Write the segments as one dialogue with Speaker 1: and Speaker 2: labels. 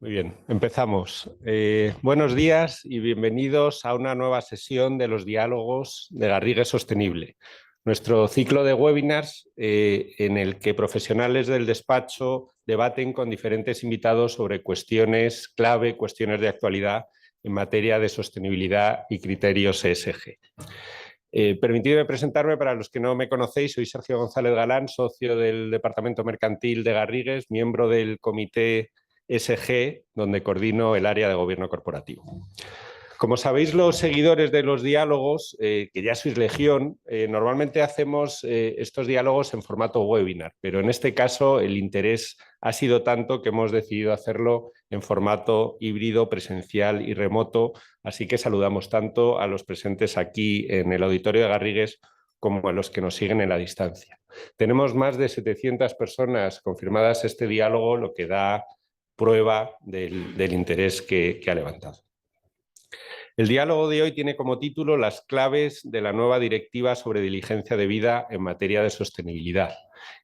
Speaker 1: Muy bien, empezamos. Buenos días y bienvenidos a una nueva sesión de los diálogos de Garrigues Sostenible, nuestro ciclo de webinars en el que profesionales del despacho debaten con diferentes invitados sobre cuestiones clave, cuestiones de actualidad en materia de sostenibilidad y criterios ESG. Permitidme presentarme para los que no me conocéis, soy Sergio González Galán, socio del Departamento Mercantil de Garrigues, miembro del Comité ESG, donde coordino el área de gobierno corporativo. Como sabéis, los seguidores de los diálogos, que ya sois legión, normalmente hacemos estos diálogos en formato webinar, pero en este caso el interés ha sido tanto que hemos decidido hacerlo en formato híbrido, presencial y remoto, así que saludamos tanto a los presentes aquí en el auditorio de Garrigues como a los que nos siguen en la distancia. Tenemos más de 700 personas confirmadas este diálogo, lo que da prueba del interés que ha levantado. El diálogo de hoy tiene como título las claves de la nueva directiva sobre diligencia debida en materia de sostenibilidad.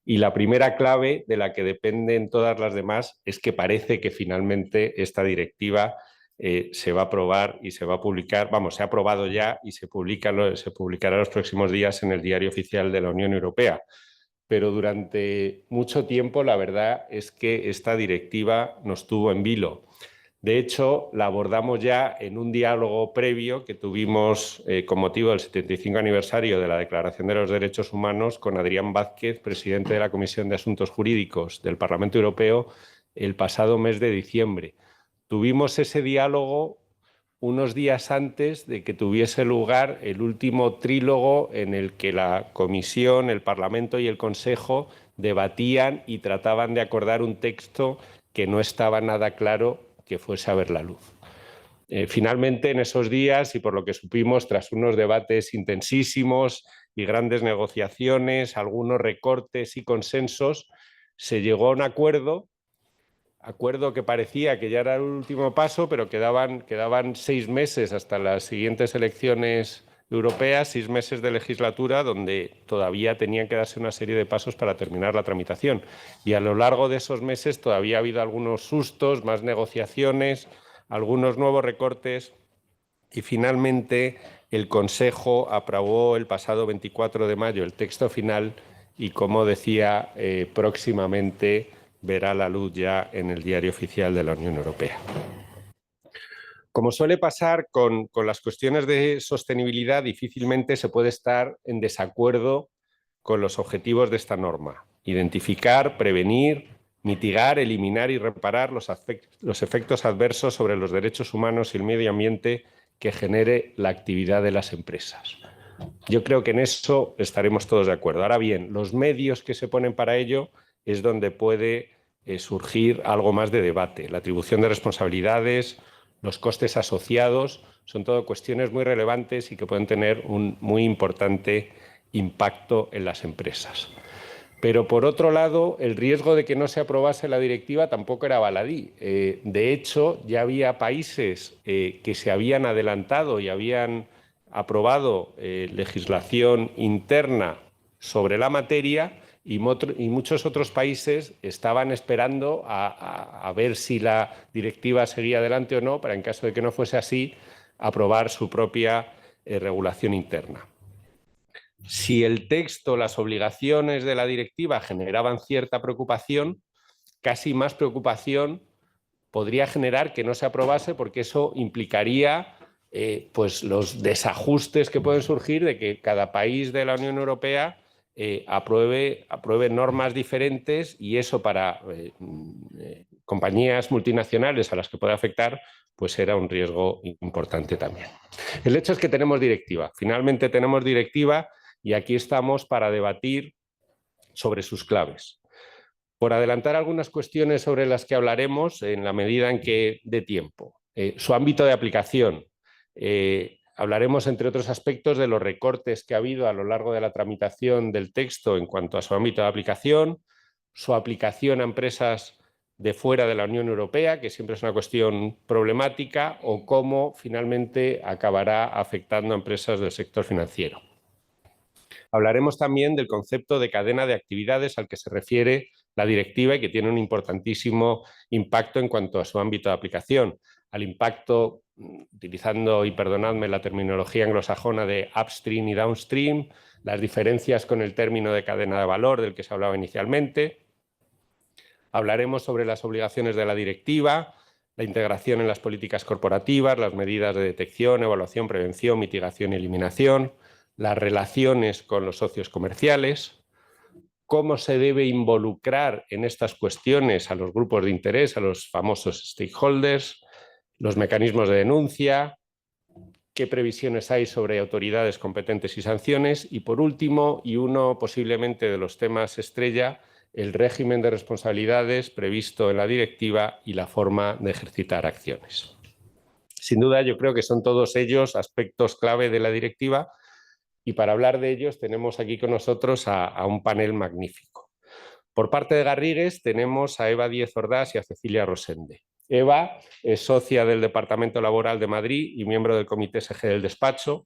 Speaker 1: Y la primera clave de la que dependen todas las demás es que parece que finalmente esta directiva se va a aprobar y se va a publicar, se ha aprobado ya y se publicará los próximos días en el Diario Oficial de la Unión Europea. Pero durante mucho tiempo la verdad es que esta directiva nos tuvo en vilo. De hecho, la abordamos ya en un diálogo previo que tuvimos con motivo del 75 aniversario de la Declaración de los Derechos Humanos con Adrián Vázquez, presidente de la Comisión de Asuntos Jurídicos del Parlamento Europeo, el pasado mes de diciembre. Tuvimos ese diálogo unos días antes de que tuviese lugar el último trílogo en el que la Comisión, el Parlamento y el Consejo debatían y trataban de acordar un texto que no estaba nada claro que fuese a ver la luz. Finalmente, en esos días, y por lo que supimos, tras unos debates intensísimos y grandes negociaciones, algunos recortes y consensos, se llegó a un acuerdo que parecía que ya era el último paso, pero quedaban 6 meses hasta las siguientes elecciones europeas, 6 meses de legislatura, donde todavía tenían que darse una serie de pasos para terminar la tramitación. Y a lo largo de esos meses todavía ha habido algunos sustos, más negociaciones, algunos nuevos recortes y finalmente el Consejo aprobó el pasado 24 de mayo el texto final y, como decía, próximamente verá la luz ya en el Diario Oficial de la Unión Europea. Como suele pasar con las cuestiones de sostenibilidad, difícilmente se puede estar en desacuerdo con los objetivos de esta norma. Identificar, prevenir, mitigar, eliminar y reparar los efectos adversos sobre los derechos humanos y el medio ambiente que genere la actividad de las empresas. Yo creo que en eso estaremos todos de acuerdo. Ahora bien, los medios que se ponen para ello es donde puede surgir algo más de debate. La atribución de responsabilidades, los costes asociados, son todo cuestiones muy relevantes y que pueden tener un muy importante impacto en las empresas. Pero, por otro lado, el riesgo de que no se aprobase la directiva tampoco era baladí. De hecho, ya había países que se habían adelantado y habían aprobado legislación interna sobre la materia y muchos otros países estaban esperando a ver si la directiva seguía adelante o no, para, en caso de que no fuese así, aprobar su propia regulación interna. Si el texto, las obligaciones de la directiva generaban cierta preocupación, casi más preocupación podría generar que no se aprobase, porque eso implicaría pues los desajustes que pueden surgir de que cada país de la Unión Europea apruebe normas diferentes, y eso para compañías multinacionales a las que puede afectar, pues era un riesgo importante también. El hecho es que tenemos directiva. Finalmente tenemos directiva y aquí estamos para debatir sobre sus claves. Por adelantar algunas cuestiones sobre las que hablaremos en la medida en que dé tiempo. Su ámbito de aplicación. Hablaremos, entre otros aspectos, de los recortes que ha habido a lo largo de la tramitación del texto en cuanto a su ámbito de aplicación, su aplicación a empresas de fuera de la Unión Europea, que siempre es una cuestión problemática, o cómo finalmente acabará afectando a empresas del sector financiero. Hablaremos también del concepto de cadena de actividades al que se refiere la directiva y que tiene un importantísimo impacto en cuanto a su ámbito de aplicación. Al impacto, utilizando, y perdonadme la terminología anglosajona, de upstream y downstream, las diferencias con el término de cadena de valor del que se hablaba inicialmente. Hablaremos sobre las obligaciones de la directiva, la integración en las políticas corporativas, las medidas de detección, evaluación, prevención, mitigación y eliminación, las relaciones con los socios comerciales, cómo se debe involucrar en estas cuestiones a los grupos de interés, a los famosos stakeholders, los mecanismos de denuncia, qué previsiones hay sobre autoridades competentes y sanciones y, por último, y uno posiblemente de los temas estrella, el régimen de responsabilidades previsto en la directiva y la forma de ejercitar acciones. Sin duda, yo creo que son todos ellos aspectos clave de la directiva y para hablar de ellos tenemos aquí con nosotros a un panel magnífico. Por parte de Garrigues tenemos a Eva Díez Ordás y a Cecilia Rosende. Eva es socia del Departamento Laboral de Madrid y miembro del Comité SG del despacho.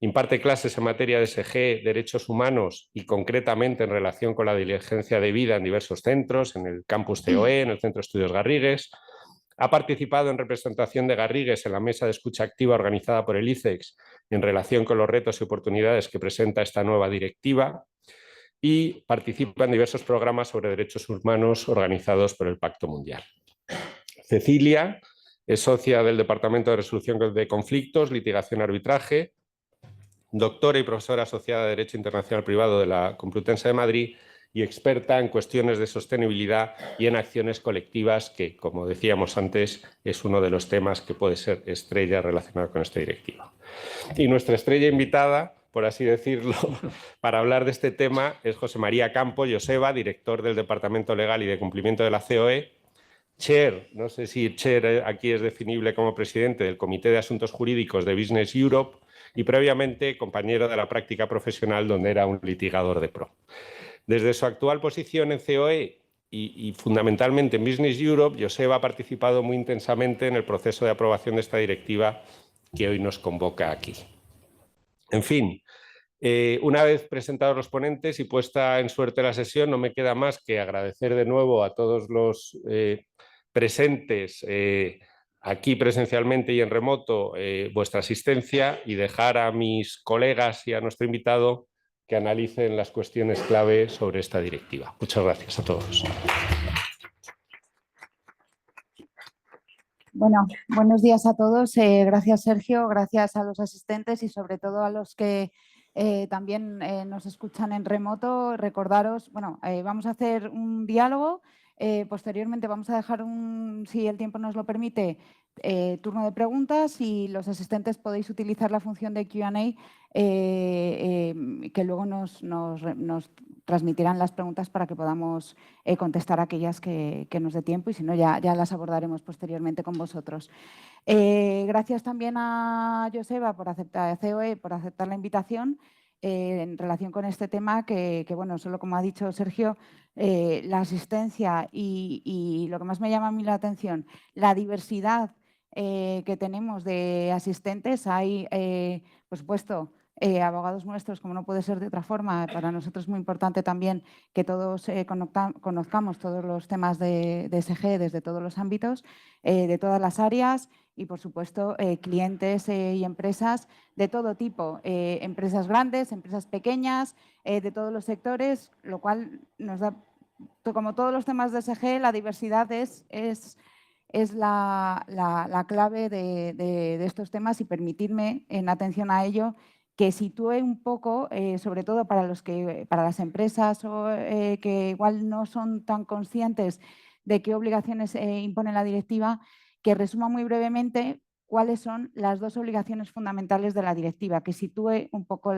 Speaker 1: Imparte clases en materia de SG, derechos humanos y concretamente en relación con la diligencia de vida en diversos centros, en el campus COE, en el Centro de Estudios Garrigues. Ha participado en representación de Garrigues en la mesa de escucha activa organizada por el ICEX en relación con los retos y oportunidades que presenta esta nueva directiva y participa en diversos programas sobre derechos humanos organizados por el Pacto Mundial. Cecilia es socia del Departamento de Resolución de Conflictos, Litigación y Arbitraje, doctora y profesora asociada de Derecho Internacional Privado de la Complutense de Madrid y experta en cuestiones de sostenibilidad y en acciones colectivas, que, como decíamos antes, es uno de los temas que puede ser estrella relacionado con esta directiva. Y nuestra estrella invitada, por así decirlo, para hablar de este tema es José María Campo Joseba, director del Departamento Legal y de Cumplimiento de la COE, chair, no sé si chair aquí es definible como presidente del Comité de Asuntos Jurídicos de Business Europe y previamente compañero de la práctica profesional donde era un litigador de pro. Desde su actual posición en COE y fundamentalmente en Business Europe, Joseba ha participado muy intensamente en el proceso de aprobación de esta directiva que hoy nos convoca aquí. En fin, una vez presentados los ponentes y puesta en suerte la sesión, no me queda más que agradecer de nuevo a todos los presentes aquí presencialmente y en remoto vuestra asistencia y dejar a mis colegas y a nuestro invitado que analicen las cuestiones clave sobre esta directiva. Muchas gracias a todos.
Speaker 2: Bueno, buenos días a todos. Gracias, Sergio. Gracias a los asistentes y sobre todo a los que también nos escuchan en remoto. Recordaros, bueno, vamos a hacer un diálogo. Posteriormente vamos a dejar, si el tiempo nos lo permite, turno de preguntas y los asistentes podéis utilizar la función de Q&A que luego nos transmitirán las preguntas para que podamos contestar aquellas que nos dé tiempo y si no ya las abordaremos posteriormente con vosotros. Gracias también a Joseba por aceptar, a COE por aceptar la invitación en relación con este tema que bueno, solo como ha dicho Sergio, la asistencia y lo que más me llama a mí la atención, la diversidad que tenemos de asistentes. Hay, por supuesto, abogados nuestros, como no puede ser de otra forma. Para nosotros es muy importante también que todos conozcamos todos los temas de SG desde todos los ámbitos, de todas las áreas y, por supuesto, clientes y empresas de todo tipo, empresas grandes, empresas pequeñas, de todos los sectores, lo cual nos da, como todos los temas de SG, la diversidad es la clave de estos temas y permitidme, en atención a ello, que sitúe un poco, sobre todo para las empresas que igual no son tan conscientes de qué obligaciones impone la directiva, que resuma muy brevemente cuáles son las dos obligaciones fundamentales de la directiva, que sitúe un poco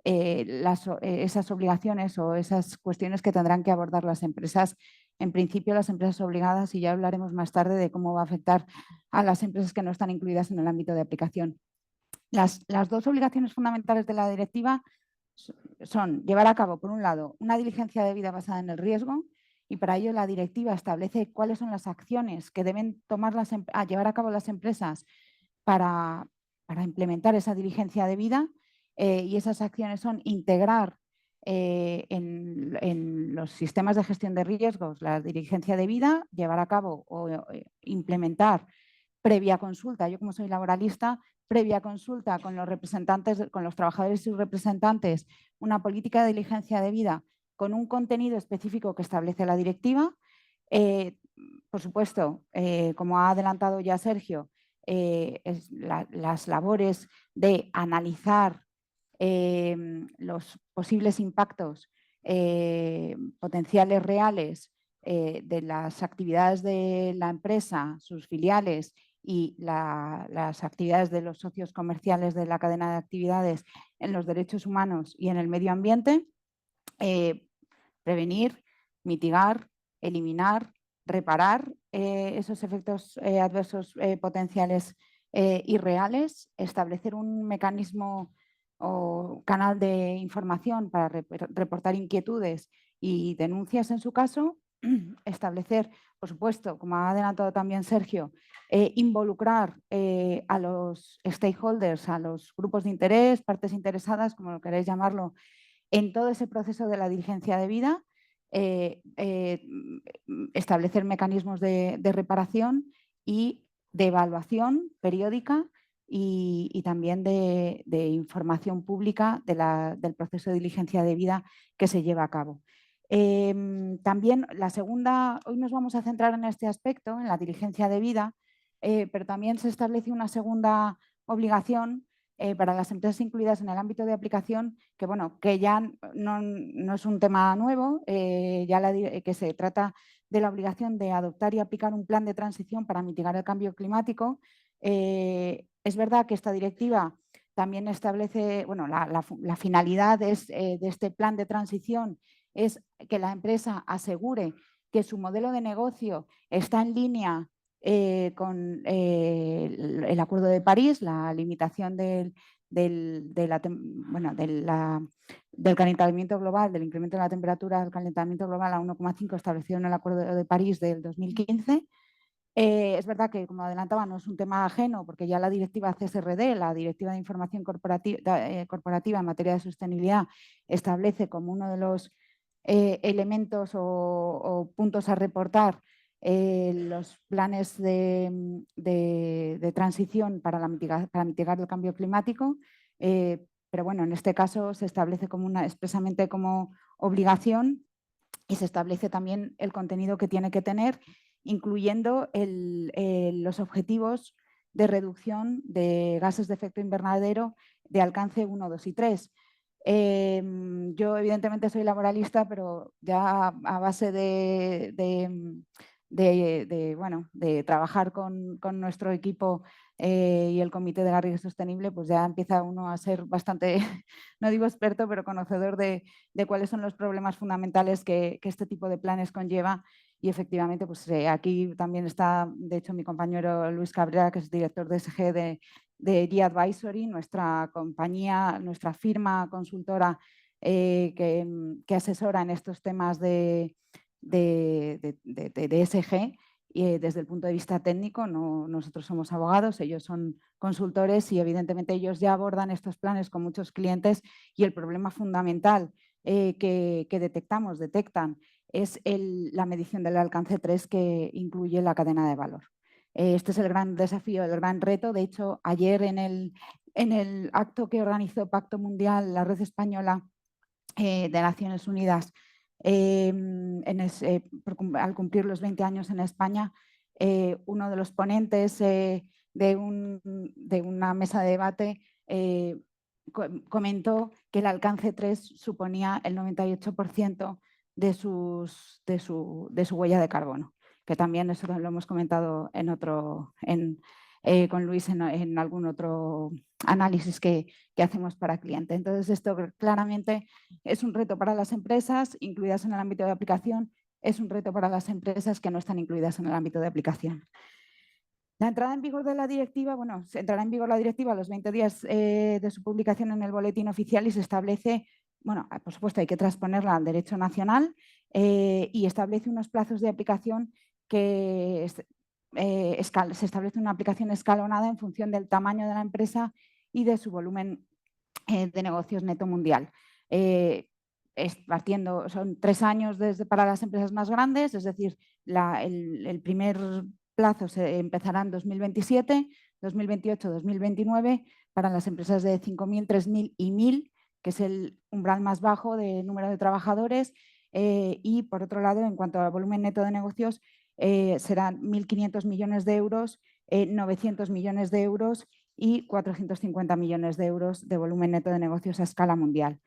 Speaker 2: esas obligaciones o esas cuestiones que tendrán que abordar las empresas. En principio, las empresas obligadas, y ya hablaremos más tarde de cómo va a afectar a las empresas que no están incluidas en el ámbito de aplicación. Las dos obligaciones fundamentales de la directiva son llevar a cabo, por un lado, una diligencia debida basada en el riesgo, y para ello la directiva establece cuáles son las acciones que deben llevar a cabo las empresas para implementar esa diligencia debida, y esas acciones son integrar en los sistemas de gestión de riesgos, la diligencia debida, llevar a cabo o implementar previa consulta. Yo, como soy laboralista, previa consulta con los representantes, con los trabajadores y sus representantes, una política de diligencia debida con un contenido específico que establece la directiva. Por supuesto, como ha adelantado ya Sergio, las labores de analizar los posibles impactos potenciales reales de las actividades de la empresa, sus filiales y las actividades de los socios comerciales de la cadena de actividades en los derechos humanos y en el medio ambiente, prevenir, mitigar, eliminar, reparar esos efectos adversos potenciales y reales, establecer un mecanismo o canal de información para reportar inquietudes y denuncias en su caso, establecer, por supuesto, como ha adelantado también Sergio, involucrar a los stakeholders, a los grupos de interés, partes interesadas, como lo queréis llamarlo, en todo ese proceso de la diligencia debida, establecer mecanismos de reparación y de evaluación periódica y también de información pública del proceso de diligencia debida que se lleva a cabo. También la segunda, hoy nos vamos a centrar en este aspecto, en la diligencia debida, pero también se establece una segunda obligación para las empresas incluidas en el ámbito de aplicación, que, bueno, que ya no es un tema nuevo, que se trata de la obligación de adoptar y aplicar un plan de transición para mitigar el cambio climático. Es verdad que esta directiva también establece, bueno, la finalidad de este plan de transición es que la empresa asegure que su modelo de negocio está en línea con el Acuerdo de París, la limitación del calentamiento global, del incremento de la temperatura del calentamiento global a 1,5 establecido en el Acuerdo de París del 2015. Es verdad que, como adelantaba, no es un tema ajeno porque ya la directiva CSRD, la Directiva de Información Corporativa en materia de sostenibilidad, establece como uno de los elementos o puntos a reportar los planes de transición para mitigar el cambio climático, pero bueno, en este caso se establece expresamente como obligación y se establece también el contenido que tiene que tener, incluyendo los objetivos de reducción de gases de efecto invernadero de alcance 1, 2 y 3. Yo evidentemente soy laboralista, pero ya a base de trabajar con nuestro equipo y el Comité de Garrigue Sostenible, pues ya empieza uno a ser bastante, no digo experto, pero conocedor de cuáles son los problemas fundamentales que este tipo de planes conlleva. Y efectivamente, pues aquí también está, de hecho, mi compañero Luis Cabrera, que es director de SG de GE Advisory, nuestra compañía, nuestra firma consultora que asesora en estos temas de ESG. Y desde el punto de vista técnico, nosotros somos abogados, ellos son consultores y evidentemente ellos ya abordan estos planes con muchos clientes y el problema fundamental que detectan es la medición del alcance 3 que incluye la cadena de valor. Este es el gran desafío, el gran reto. De hecho, ayer en el acto que organizó Pacto Mundial, la Red Española de Naciones Unidas, al cumplir los 20 años en España, uno de los ponentes de una mesa de debate comentó que el alcance 3 suponía el 98% de su huella de carbono, que también eso lo hemos comentado con Luis en algún otro análisis que hacemos para cliente. Entonces, esto claramente es un reto para las empresas incluidas en el ámbito de aplicación, es un reto para las empresas que no están incluidas en el ámbito de aplicación. La entrada en vigor de la directiva, bueno, se entrará en vigor la directiva a los 20 días de su publicación en el boletín oficial y se establece, bueno, por supuesto hay que transponerla al derecho nacional y establece unos plazos de aplicación que se establece una aplicación escalonada en función del tamaño de la empresa y de su volumen de negocios neto mundial. son 3 años para las empresas más grandes, es decir, el primer plazo se empezará en 2027, 2028, 2029 para las empresas de 5.000, 3.000 y 1.000, que es el umbral más bajo de número de trabajadores. Y por otro lado, en cuanto al volumen neto de negocios, serán 1.500 millones de euros, 900 millones de euros y 450 millones de euros de volumen neto de negocios a escala mundial.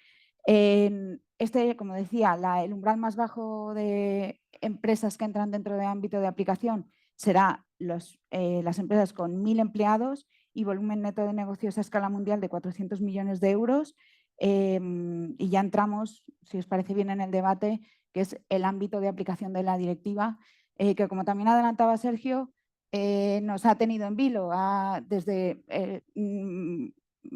Speaker 2: Como decía, el umbral más bajo de empresas que entran dentro del ámbito de aplicación será las empresas con 1.000 empleados y volumen neto de negocios a escala mundial de 400 millones de euros. Y ya entramos, si os parece bien, en el debate, que es el ámbito de aplicación de la directiva, que como también adelantaba Sergio, nos ha tenido en vilo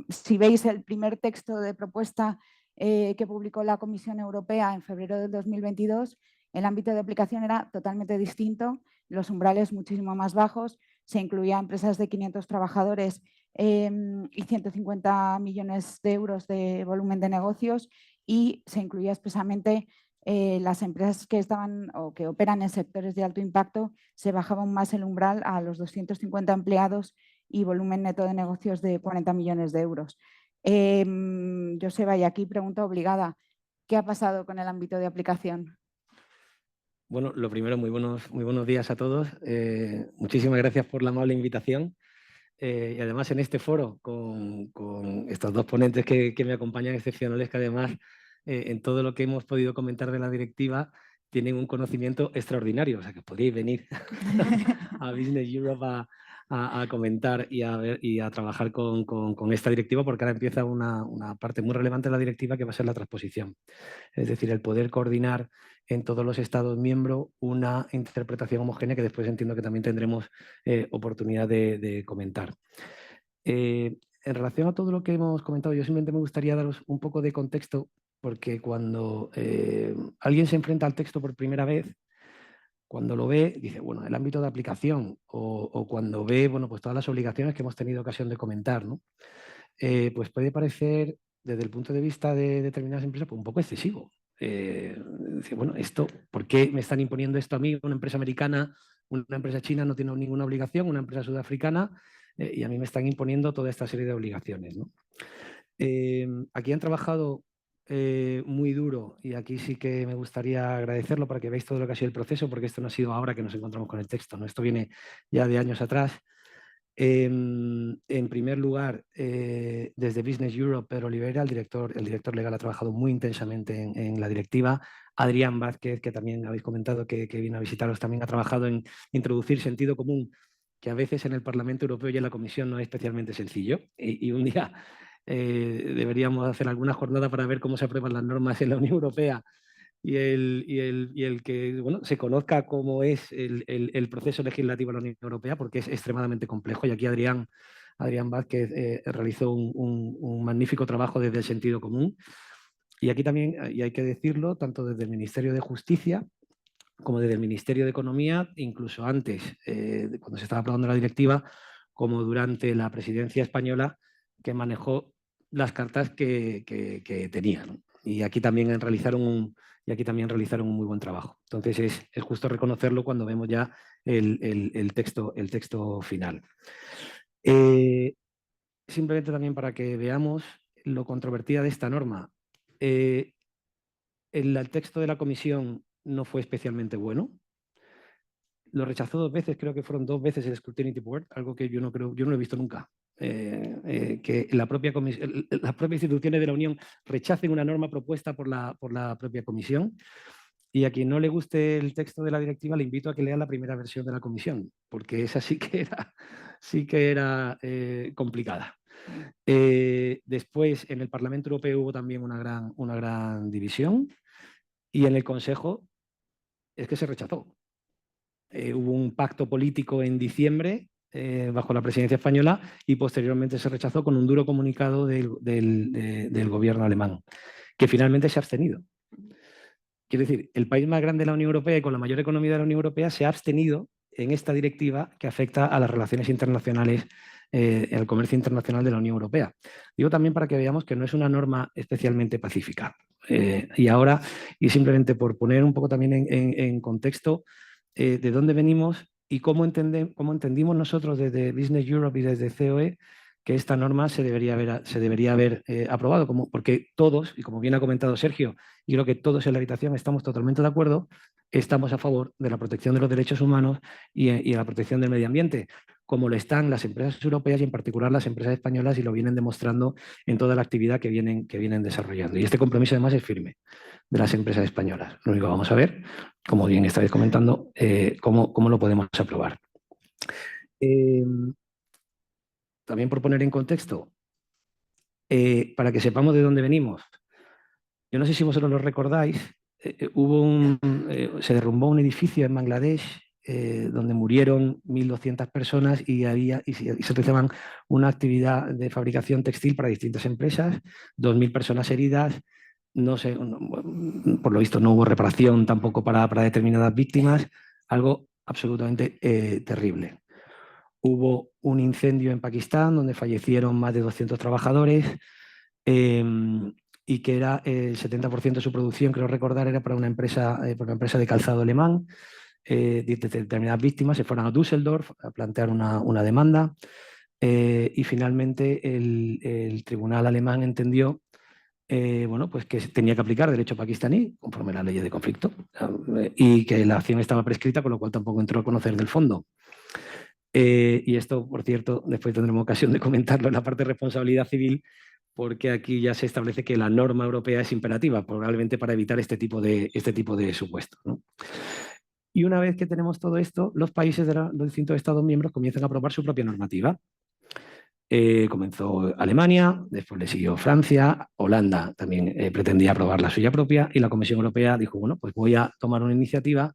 Speaker 2: si veis el primer texto de propuesta que publicó la Comisión Europea en febrero del 2022, el ámbito de aplicación era totalmente distinto, los umbrales muchísimo más bajos, se incluía empresas de 500 trabajadores y 150 millones de euros de volumen de negocios, y se incluía expresamente las empresas que estaban o que operan en sectores de alto impacto, se bajaba aún más el umbral a los 250 empleados y volumen neto de negocios de 40 millones de euros. Joseba, y aquí pregunta obligada, ¿qué ha pasado con el ámbito de aplicación?
Speaker 3: Bueno, lo primero, muy buenos días a todos. Muchísimas gracias por la amable invitación. Y además en este foro, con estos dos ponentes que me acompañan excepcionales, que además en todo lo que hemos podido comentar de la directiva tienen un conocimiento extraordinario. O sea, que podríais venir a Business Europe a comentar y a trabajar con esta directiva, porque ahora empieza una parte muy relevante de la directiva, que va a ser la transposición. Es decir, el poder coordinar en todos los Estados miembros una interpretación homogénea, que después entiendo que también tendremos oportunidad de comentar. En relación a todo lo que hemos comentado, yo simplemente me gustaría daros un poco de contexto, porque cuando alguien se enfrenta al texto por primera vez, cuando lo ve, dice, bueno, el ámbito de aplicación, o cuando ve, bueno, pues todas las obligaciones que hemos tenido ocasión de comentar, ¿no? Pues puede parecer, desde el punto de vista de determinadas empresas, pues un poco excesivo. Decir, bueno, ¿por qué me están imponiendo esto a mí? Una empresa americana, una empresa china no tiene ninguna obligación, una empresa sudafricana, y a mí me están imponiendo toda esta serie de obligaciones, ¿no? Aquí han trabajado muy duro, y aquí sí que me gustaría agradecerlo para que veáis todo lo que ha sido el proceso, porque esto no ha sido ahora que nos encontramos con el texto, ¿no? Esto viene ya de años atrás. En primer lugar, desde Business Europe, Pedro Oliveira, el director legal, ha trabajado muy intensamente en la directiva. Adrián Vázquez, que también habéis comentado que viene a visitaros, también ha trabajado en introducir sentido común, que a veces en el Parlamento Europeo y en la Comisión no es especialmente sencillo. Y un día deberíamos hacer alguna jornada para ver cómo se aprueban las normas en la Unión Europea, y el que, bueno, se conozca cómo es el proceso legislativo de la Unión Europea, porque es extremadamente complejo. Y aquí Adrián Vázquez realizó un magnífico trabajo desde el sentido común. Y aquí también, y hay que decirlo, tanto desde el Ministerio de Justicia como desde el Ministerio de Economía, incluso antes, cuando se estaba aprobando la directiva, como durante la presidencia española, que manejó las cartas que tenía, ¿no? Y aquí también realizaron un muy buen trabajo. Entonces es justo reconocerlo cuando vemos ya el texto final. Simplemente también para que veamos lo controvertida de esta norma. El texto de la Comisión no fue especialmente bueno. Lo rechazó 2 veces, creo que fueron 2 veces el Scrutiny Board, algo que yo no he visto nunca. Que las propias instituciones de la Unión rechacen una norma propuesta por la propia Comisión. Y a quien no le guste el texto de la directiva, le invito a que lea la primera versión de la Comisión, porque esa sí que era complicada. Después, en el Parlamento Europeo hubo también una gran división, y en el Consejo es que se rechazó. Hubo un pacto político en diciembre bajo la presidencia española, y posteriormente se rechazó con un duro comunicado del gobierno alemán, que finalmente se ha abstenido. Quiero decir, el país más grande de la Unión Europea y con la mayor economía de la Unión Europea se ha abstenido en esta directiva que afecta a las relaciones internacionales el comercio internacional de la Unión Europea. Digo también para que veamos que no es una norma especialmente pacífica. Y ahora, y simplemente por poner un poco también en contexto de dónde venimos y cómo entendimos nosotros desde Business Europe y desde COE que esta norma se debería haber aprobado, porque todos, y como bien ha comentado Sergio, y creo que todos en la habitación estamos totalmente de acuerdo, estamos a favor de la protección de los derechos humanos y de la protección del medio ambiente, como lo están las empresas europeas y en particular las empresas españolas, y lo vienen demostrando en toda la actividad que vienen desarrollando. Y este compromiso además es firme de las empresas españolas. Lo único que vamos a ver, como bien estáis comentando, cómo lo podemos aprobar. También por poner en contexto, para que sepamos de dónde venimos. Yo no sé si vosotros lo recordáis, se derrumbó un edificio en Bangladesh donde murieron 1.200 personas y se realizaban una actividad de fabricación textil para distintas empresas, 2.000 personas heridas. No sé, por lo visto no hubo reparación tampoco para determinadas víctimas, algo absolutamente terrible. Hubo un incendio en Pakistán donde fallecieron más de 200 trabajadores y que era el 70% de su producción, creo recordar, era para una empresa de calzado alemán. Determinadas víctimas se fueron a Düsseldorf a plantear una demanda y finalmente el tribunal alemán entendió pues que tenía que aplicar derecho pakistaní conforme a la ley de conflicto y que la acción estaba prescrita, con lo cual tampoco entró a conocer del fondo. Y esto, por cierto, después tendremos ocasión de comentarlo en la parte de responsabilidad civil, porque aquí ya se establece que la norma europea es imperativa, probablemente para evitar este tipo de supuestos, ¿no? Y una vez que tenemos todo esto, los países de los distintos Estados miembros comienzan a aprobar su propia normativa. Comenzó Alemania, después le siguió Francia, Holanda también pretendía aprobar la suya propia y la Comisión Europea dijo, bueno, pues voy a tomar una iniciativa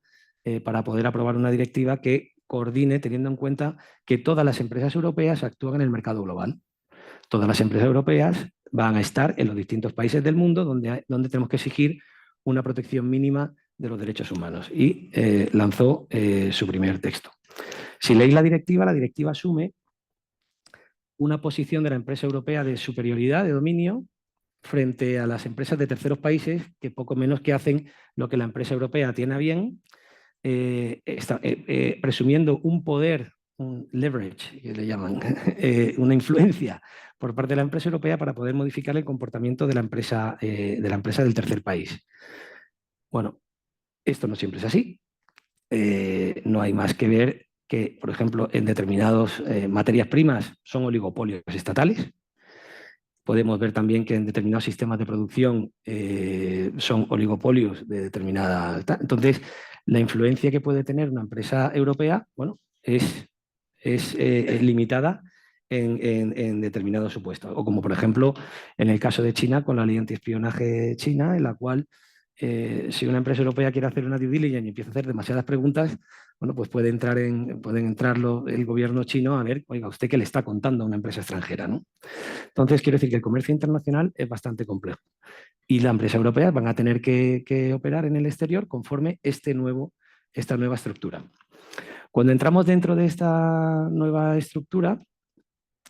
Speaker 3: para poder aprobar una directiva que coordine teniendo en cuenta que todas las empresas europeas actúan en el mercado global. Todas las empresas europeas van a estar en los distintos países del mundo donde tenemos que exigir una protección mínima de los derechos humanos y lanzó su primer texto. Si leéis la directiva asume una posición de la empresa europea de superioridad, de dominio, frente a las empresas de terceros países que poco menos que hacen lo que la empresa europea tiene a bien, presumiendo un poder, un leverage, que le llaman, una influencia por parte de la empresa europea para poder modificar el comportamiento de la empresa del tercer país. Bueno, esto no siempre es así. No hay más que ver que, por ejemplo, en determinadas materias primas son oligopolios estatales. Podemos ver también que en determinados sistemas de producción son oligopolios de determinada... Entonces, la influencia que puede tener una empresa europea, bueno, es limitada en determinados supuestos. O como, por ejemplo, en el caso de China, con la ley antiespionaje china, en la cual si una empresa europea quiere hacer una due diligence y empieza a hacer demasiadas preguntas, bueno, pues pueden entrarlo el gobierno chino a ver, oiga, ¿usted qué le está contando a una empresa extranjera, ¿no? Entonces, quiero decir que el comercio internacional es bastante complejo y las empresas europeas van a tener que operar en el exterior conforme esta nueva estructura. Cuando entramos dentro de esta nueva estructura,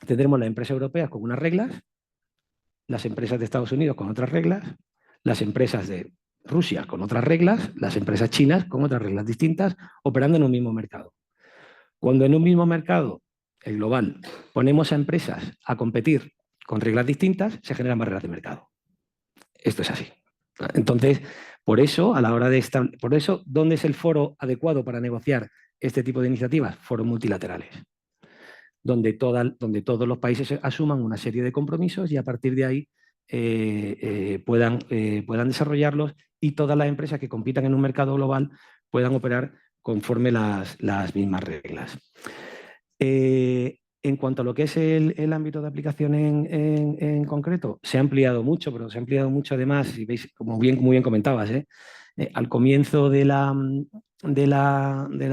Speaker 3: tendremos las empresas europeas con unas reglas, las empresas de Estados Unidos con otras reglas, las empresas de Rusia con otras reglas, las empresas chinas con otras reglas distintas, operando en un mismo mercado. Cuando en un mismo mercado, el global, ponemos a empresas a competir con reglas distintas, se generan barreras de mercado. Esto es así. Entonces, por eso, ¿dónde es el foro adecuado para negociar este tipo de iniciativas? Foros multilaterales, donde todos los países asuman una serie de compromisos y a partir de ahí puedan desarrollarlos y todas las empresas que compitan en un mercado global puedan operar conforme las mismas reglas. En cuanto a lo que es el ámbito de aplicación en concreto, se ha ampliado mucho, pero se ha ampliado mucho además, si veis, como muy bien comentabas, al comienzo de la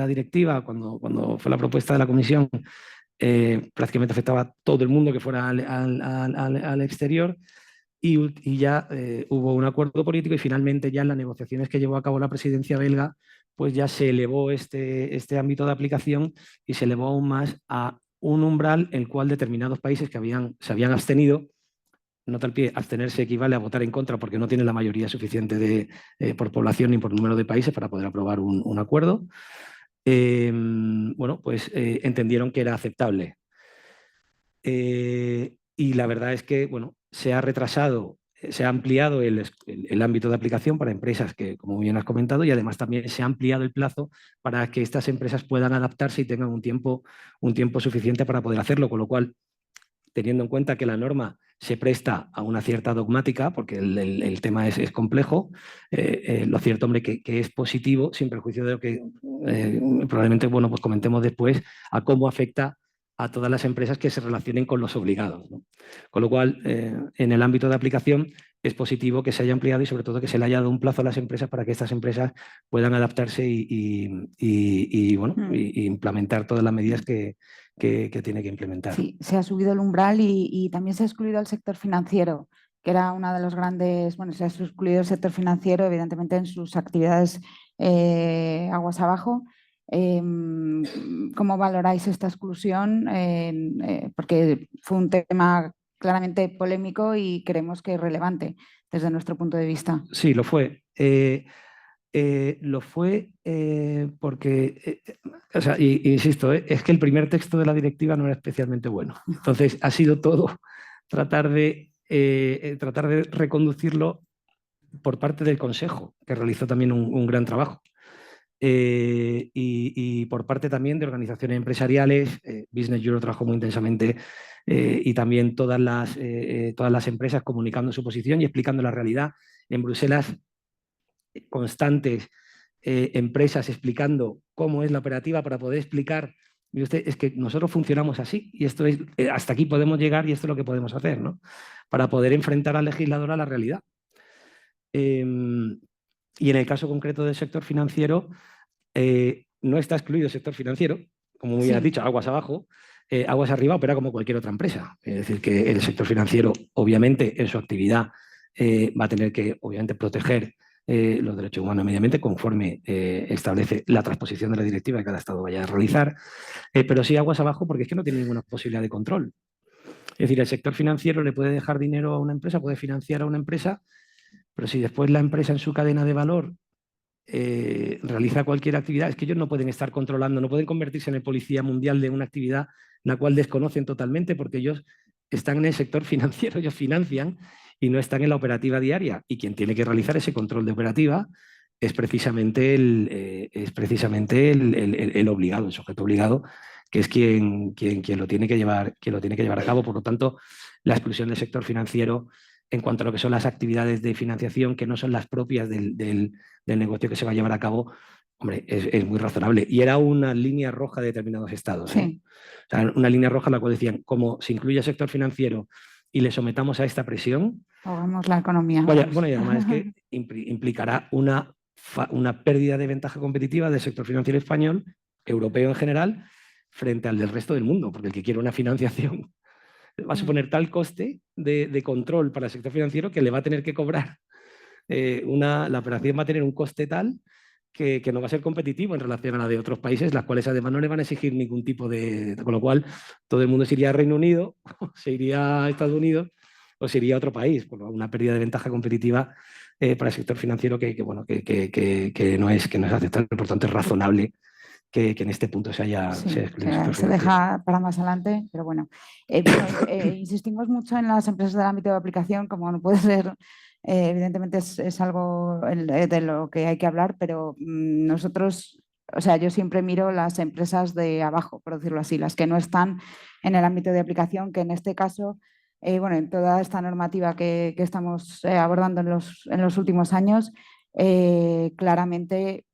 Speaker 3: directiva, cuando fue la propuesta de la Comisión, prácticamente afectaba a todo el mundo que fuera al exterior y ya hubo un acuerdo político y finalmente ya en las negociaciones que llevó a cabo la presidencia belga, pues ya se elevó este ámbito de aplicación y se elevó aún más a un umbral en el cual determinados países que se habían abstenido, nota al pie, abstenerse equivale a votar en contra porque no tiene la mayoría suficiente por población ni por número de países para poder aprobar un acuerdo, bueno, pues entendieron que era aceptable. Y la verdad es que, bueno, se ha retrasado, se ha ampliado el ámbito de aplicación para empresas que, como bien has comentado, y además también se ha ampliado el plazo para que estas empresas puedan adaptarse y tengan un tiempo suficiente para poder hacerlo, con lo cual, teniendo en cuenta que la norma se presta a una cierta dogmática, porque el tema es complejo, lo cierto, hombre, que es positivo, sin perjuicio de lo que probablemente, bueno, pues comentemos después, a cómo afecta a todas las empresas que se relacionen con los obligados, ¿no? Con lo cual, en el ámbito de aplicación, es positivo que se haya ampliado y sobre todo que se le haya dado un plazo a las empresas para que estas empresas puedan adaptarse y implementar todas las medidas que tiene que implementar.
Speaker 2: Sí, se ha subido el umbral y también se ha excluido el sector financiero, que era una de los grandes, bueno, se ha excluido el sector financiero, evidentemente, en sus actividades aguas abajo. ¿Cómo valoráis esta exclusión? Porque fue un tema claramente polémico y creemos que es relevante desde nuestro punto de vista.
Speaker 3: Sí, lo fue. Lo fue porque, o sea, insisto, es que el primer texto de la directiva no era especialmente bueno. Entonces, ha sido todo tratar de reconducirlo por parte del Consejo, que realizó también un gran trabajo. Y por parte también de organizaciones empresariales, Business Europe trabajó muy intensamente y también todas las empresas comunicando su posición y explicando la realidad. En Bruselas, constantes empresas explicando cómo es la operativa para poder explicar, y usted, es que nosotros funcionamos así y esto es, hasta aquí podemos llegar y esto es lo que podemos hacer, ¿no? Para poder enfrentar al legislador a la realidad. Y en el caso concreto del sector financiero, no está excluido el sector financiero, como muy bien has dicho, aguas abajo, aguas arriba opera como cualquier otra empresa. Es decir, que el sector financiero, obviamente, en su actividad va a tener que, obviamente, proteger los derechos humanos y medio ambiente conforme establece la transposición de la directiva que cada Estado vaya a realizar, pero sí aguas abajo porque es que no tiene ninguna posibilidad de control. Es decir, el sector financiero le puede dejar dinero a una empresa, puede financiar a una empresa, pero si después la empresa en su cadena de valor realiza cualquier actividad, es que ellos no pueden estar controlando, no pueden convertirse en el policía mundial de una actividad la cual desconocen totalmente porque ellos están en el sector financiero, ellos financian y no están en la operativa diaria. Y quien tiene que realizar ese control de operativa es precisamente el obligado, el sujeto obligado, que es quien lo tiene que llevar a cabo. Por lo tanto, la exclusión del sector financiero en cuanto a lo que son las actividades de financiación que no son las propias del negocio que se va a llevar a cabo, hombre, es muy razonable. Y era una línea roja de determinados estados.
Speaker 2: Sí.
Speaker 3: O sea, una línea roja en la cual decían, como se incluye el sector financiero y le sometamos a esta presión,
Speaker 2: ahogamos la economía.
Speaker 3: Bueno, y además es que implicará una pérdida de ventaja competitiva del sector financiero español, europeo en general, frente al del resto del mundo, porque el que quiere una financiación va a suponer tal coste de control para el sector financiero que le va a tener que cobrar, la operación va a tener un coste tal que no va a ser competitivo en relación a la de otros países, las cuales además no le van a exigir ningún tipo de... Con lo cual, todo el mundo se iría a Reino Unido, se iría a Estados Unidos o se iría a otro país, por una pérdida de ventaja competitiva para el sector financiero que no es aceptable, por tanto es razonable que en este punto se haya...
Speaker 2: Sí, se deja para más adelante, pero bueno. Insistimos mucho en las empresas del ámbito de aplicación, como no puede ser, evidentemente es algo de lo que hay que hablar, pero nosotros, o sea, yo siempre miro las empresas de abajo, por decirlo así, las que no están en el ámbito de aplicación, que en este caso, bueno, en toda esta normativa que estamos abordando en los últimos años, claramente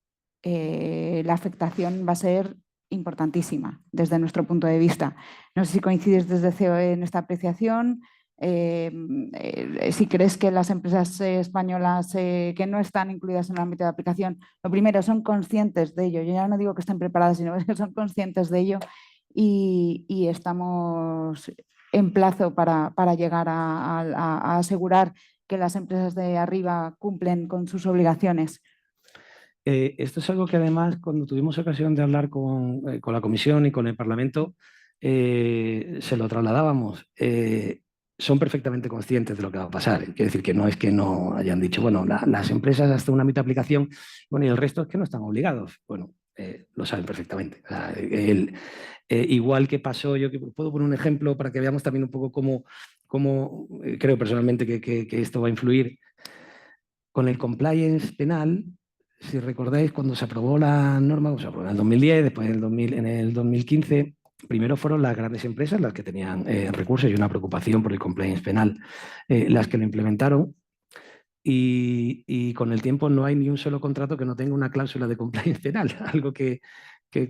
Speaker 2: la afectación va a ser importantísima desde nuestro punto de vista. No sé si coincides desde CEO en esta apreciación, si crees que las empresas españolas que no están incluidas en el ámbito de aplicación, lo primero, son conscientes de ello. Yo ya no digo que estén preparadas, sino que son conscientes de ello y estamos en plazo para llegar a asegurar que las empresas de arriba cumplen con sus obligaciones.
Speaker 3: Esto es algo que además, cuando tuvimos ocasión de hablar con la Comisión y con el Parlamento, se lo trasladábamos. Son perfectamente conscientes de lo que va a pasar. Quiere decir que no es que no hayan dicho, bueno, las empresas hasta un ámbito de aplicación, bueno, y el resto es que no están obligados. Bueno, lo saben perfectamente. O sea, igual que pasó, yo puedo poner un ejemplo para que veamos también un poco cómo creo personalmente que esto va a influir. Con el compliance penal, si recordáis, cuando se aprobó la norma, se aprobó en el 2010, después en el 2015, primero fueron las grandes empresas las que tenían recursos y una preocupación por el compliance penal, las que lo implementaron. Y con el tiempo no hay ni un solo contrato que no tenga una cláusula de compliance penal, algo que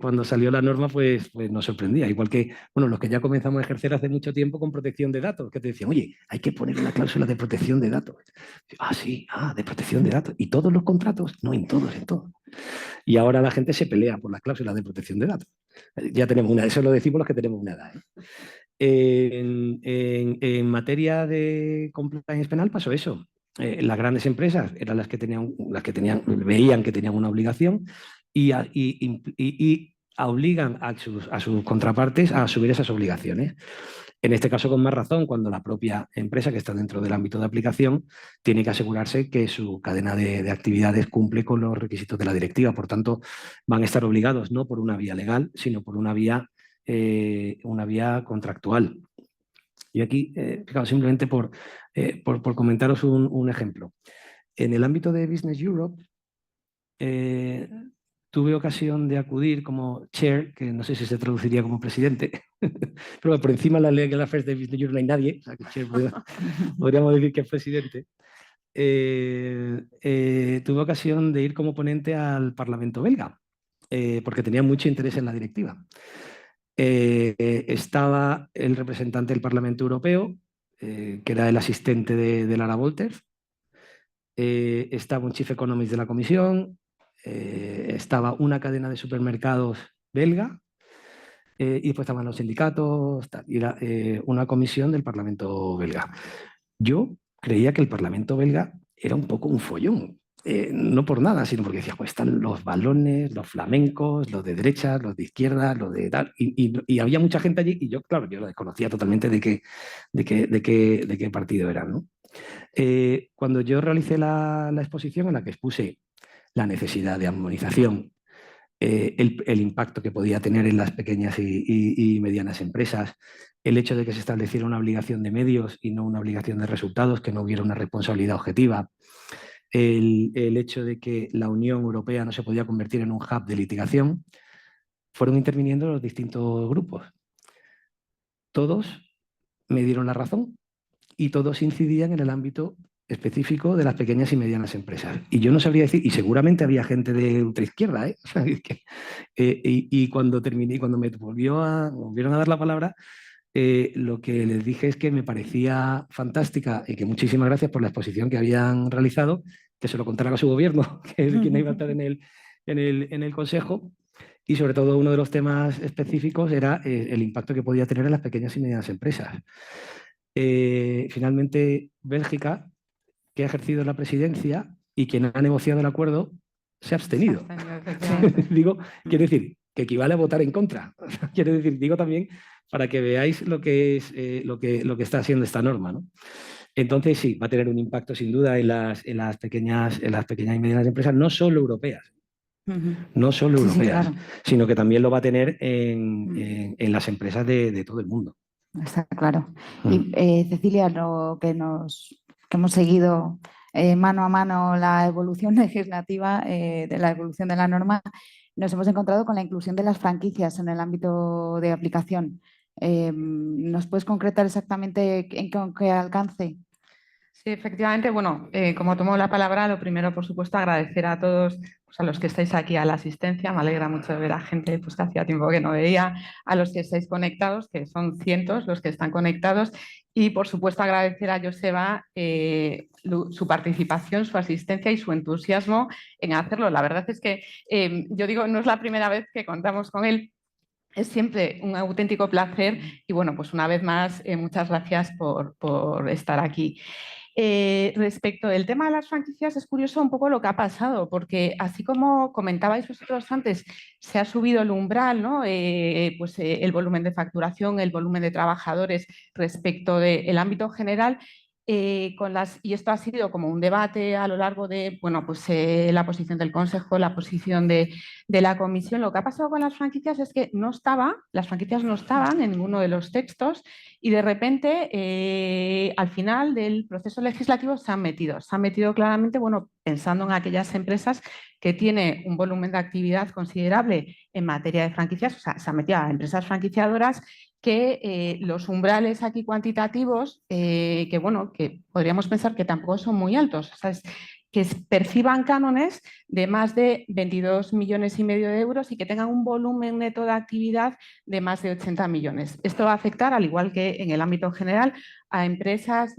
Speaker 3: cuando salió la norma pues nos sorprendía. Igual que bueno, los que ya comenzamos a ejercer hace mucho tiempo con protección de datos, que te decían, oye, hay que poner una cláusula de protección de datos. Ah, sí, de protección de datos. ¿Y todos los contratos? No, en todos, en todos. Y ahora la gente se pelea por las cláusulas de protección de datos. Ya tenemos una, eso lo decimos los que tenemos una edad. En materia de compliance penal pasó eso. Las grandes empresas eran las que veían que tenían una obligación y obligan a sus contrapartes a asumir esas obligaciones. En este caso, con más razón, cuando la propia empresa que está dentro del ámbito de aplicación tiene que asegurarse que su cadena de actividades cumple con los requisitos de la directiva. Por tanto, van a estar obligados no por una vía legal, sino por una vía contractual. Y aquí, simplemente por comentaros un ejemplo. En el ámbito de Business Europe, tuve ocasión de acudir como chair, que no sé si se traduciría como presidente, pero por encima de la Legal Affairs de Business Europe no hay nadie, o sea, que chair podríamos decir que es presidente. Tuve ocasión de ir como ponente al Parlamento belga, porque tenía mucho interés en la directiva. Estaba el representante del Parlamento Europeo, que era el asistente de Lara Wolters. Estaba un chief economist de la comisión, estaba una cadena de supermercados belga, y después estaban los sindicatos, y era una comisión del Parlamento belga. Yo creía que el Parlamento belga era un poco un follón, no por nada, sino porque decía, pues están los balones, los flamencos, los de derecha, los de izquierda, los de tal, y había mucha gente allí, y yo, claro, yo lo desconocía totalmente de qué partido eran, ¿no? Cuando yo realicé la exposición en la que expuse la necesidad de armonización, el impacto que podía tener en las pequeñas y medianas empresas, el hecho de que se estableciera una obligación de medios y no una obligación de resultados, que no hubiera una responsabilidad objetiva, el hecho de que la Unión Europea no se podía convertir en un hub de litigación, fueron interviniendo los distintos grupos. Todos me dieron la razón y todos incidían en el ámbito específico de las pequeñas y medianas empresas. Y yo no sabría decir, y seguramente había gente de ultraizquierda, y cuando terminé, cuando me volvieron a dar la palabra, lo que les dije es que me parecía fantástica y que muchísimas gracias por la exposición que habían realizado, que se lo contaran a su gobierno, que es quien iba a estar en el Consejo, y sobre todo uno de los temas específicos era el impacto que podía tener en las pequeñas y medianas empresas. Finalmente, Bélgica, que ha ejercido la presidencia y quien ha negociado el acuerdo, se ha abstenido. Digo, quiere decir que equivale a votar en contra. Quiere decir, digo también para que veáis lo que es lo que está haciendo esta norma, ¿no? Entonces sí, va a tener un impacto sin duda en las pequeñas y medianas empresas, no solo europeas, no solo europeas, sí, claro, sino que también lo va a tener en las empresas de todo el mundo.
Speaker 2: Está claro. Y Cecilia, lo que hemos seguido mano a mano la evolución legislativa, de la evolución de la norma, nos hemos encontrado con la inclusión de las franquicias en el ámbito de aplicación. ¿Nos puedes concretar exactamente en qué alcance?
Speaker 4: Sí, efectivamente. Bueno, como tomo la palabra, lo primero, por supuesto, agradecer a todos, pues, a los que estáis aquí a la asistencia. Me alegra mucho de ver a gente pues, que hacía tiempo que no veía, a los que estáis conectados, que son cientos los que están conectados, y por supuesto agradecer a Joseba su participación, su asistencia y su entusiasmo en hacerlo. La verdad es que yo digo, no es la primera vez que contamos con él. Es siempre un auténtico placer y bueno, pues una vez más, muchas gracias por estar aquí. Respecto del tema de las franquicias, es curioso un poco lo que ha pasado, porque así como comentabais vosotros antes, se ha subido el umbral, ¿no? El volumen de facturación, el volumen de trabajadores respecto del ámbito general. Y esto ha sido como un debate a lo largo de la posición del Consejo, la posición de la Comisión. Lo que ha pasado con las franquicias es que las franquicias no estaban en ninguno de los textos y de repente al final del proceso legislativo se han metido claramente, pensando en aquellas empresas que tienen un volumen de actividad considerable en materia de franquicias, o sea, se han metido a empresas franquiciadoras que los umbrales aquí cuantitativos, que podríamos pensar que tampoco son muy altos, o sea, que perciban cánones de más de 22,5 millones de euros y que tengan un volumen neto de actividad de más de 80 millones. Esto va a afectar, al igual que en el ámbito general, a empresas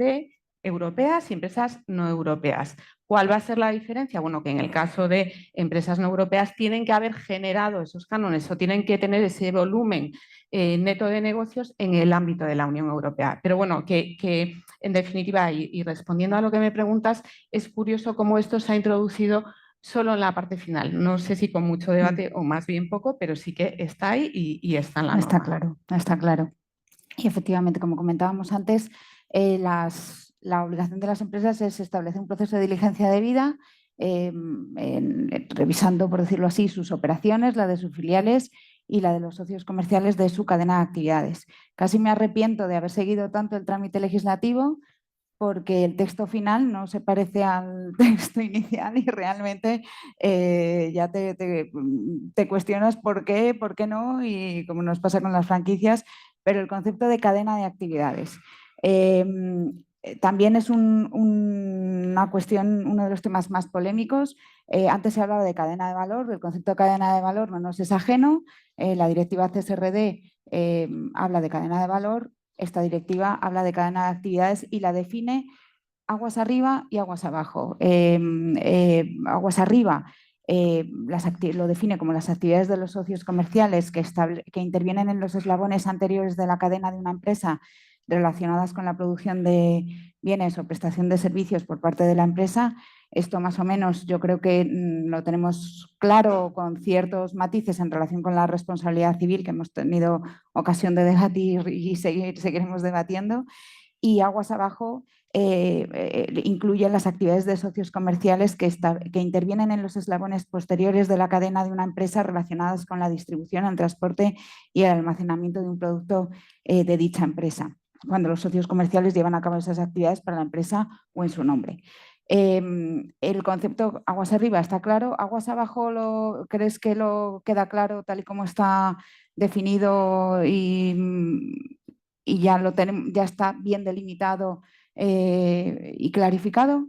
Speaker 4: europeas y empresas no europeas. ¿Cuál va a ser la diferencia? Bueno, que en el caso de empresas no europeas tienen que haber generado esos cánones o tienen que tener ese volumen neto de negocios en el ámbito de la Unión Europea. Pero bueno, que en definitiva, y respondiendo a lo que me preguntas, es curioso cómo esto se ha introducido solo en la parte final. No sé si con mucho debate o más bien poco, pero sí que está ahí y está en la norma.
Speaker 2: Está claro, está claro. Y efectivamente, como comentábamos antes, la obligación de las empresas es establecer un proceso de diligencia debida, revisando, por decirlo así, sus operaciones, la de sus filiales y la de los socios comerciales de su cadena de actividades. Casi me arrepiento de haber seguido tanto el trámite legislativo porque el texto final no se parece al texto inicial y realmente ya te cuestionas por qué no, y como nos pasa con las franquicias, pero el concepto de cadena de actividades. También es una cuestión, uno de los temas más polémicos. Antes se hablaba de cadena de valor, el concepto de cadena de valor no nos es ajeno. La directiva CSRD habla de cadena de valor. Esta directiva habla de cadena de actividades y la define aguas arriba y aguas abajo. Aguas arriba lo define como las actividades de los socios comerciales que intervienen en los eslabones anteriores de la cadena de una empresa relacionadas con la producción de bienes o prestación de servicios por parte de la empresa. Esto más o menos yo creo que lo tenemos claro, con ciertos matices en relación con la responsabilidad civil que hemos tenido ocasión de debatir y seguiremos debatiendo. Y aguas abajo incluye las actividades de socios comerciales que intervienen en los eslabones posteriores de la cadena de una empresa relacionadas con la distribución, el transporte y el almacenamiento de un producto de dicha empresa, cuando los socios comerciales llevan a cabo esas actividades para la empresa o en su nombre. El concepto aguas arriba está claro. Aguas abajo, ¿crees que lo queda claro tal y como está definido y ya está bien delimitado y clarificado?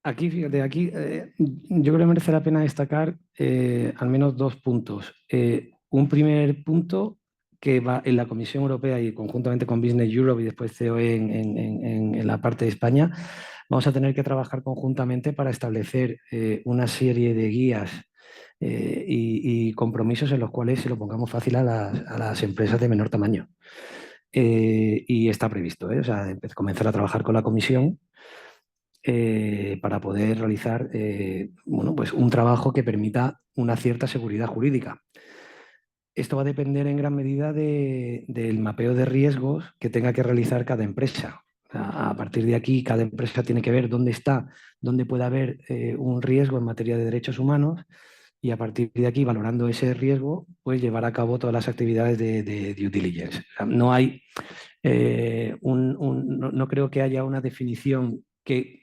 Speaker 3: Aquí, fíjate, yo creo que merece la pena destacar al menos dos puntos. Un primer punto que va en la Comisión Europea y conjuntamente con Business Europe y después COE en la parte de España, vamos a tener que trabajar conjuntamente para establecer una serie de guías y compromisos en los cuales se lo pongamos fácil a las empresas de menor tamaño. Y está previsto, o sea, comenzar a trabajar con la Comisión para poder realizar pues un trabajo que permita una cierta seguridad jurídica. Esto va a depender en gran medida del mapeo de riesgos que tenga que realizar cada empresa. A partir de aquí, cada empresa tiene que ver dónde puede haber un riesgo en materia de derechos humanos, y a partir de aquí, valorando ese riesgo, pues llevar a cabo todas las actividades de due diligence. O sea, no hay no creo que haya una definición que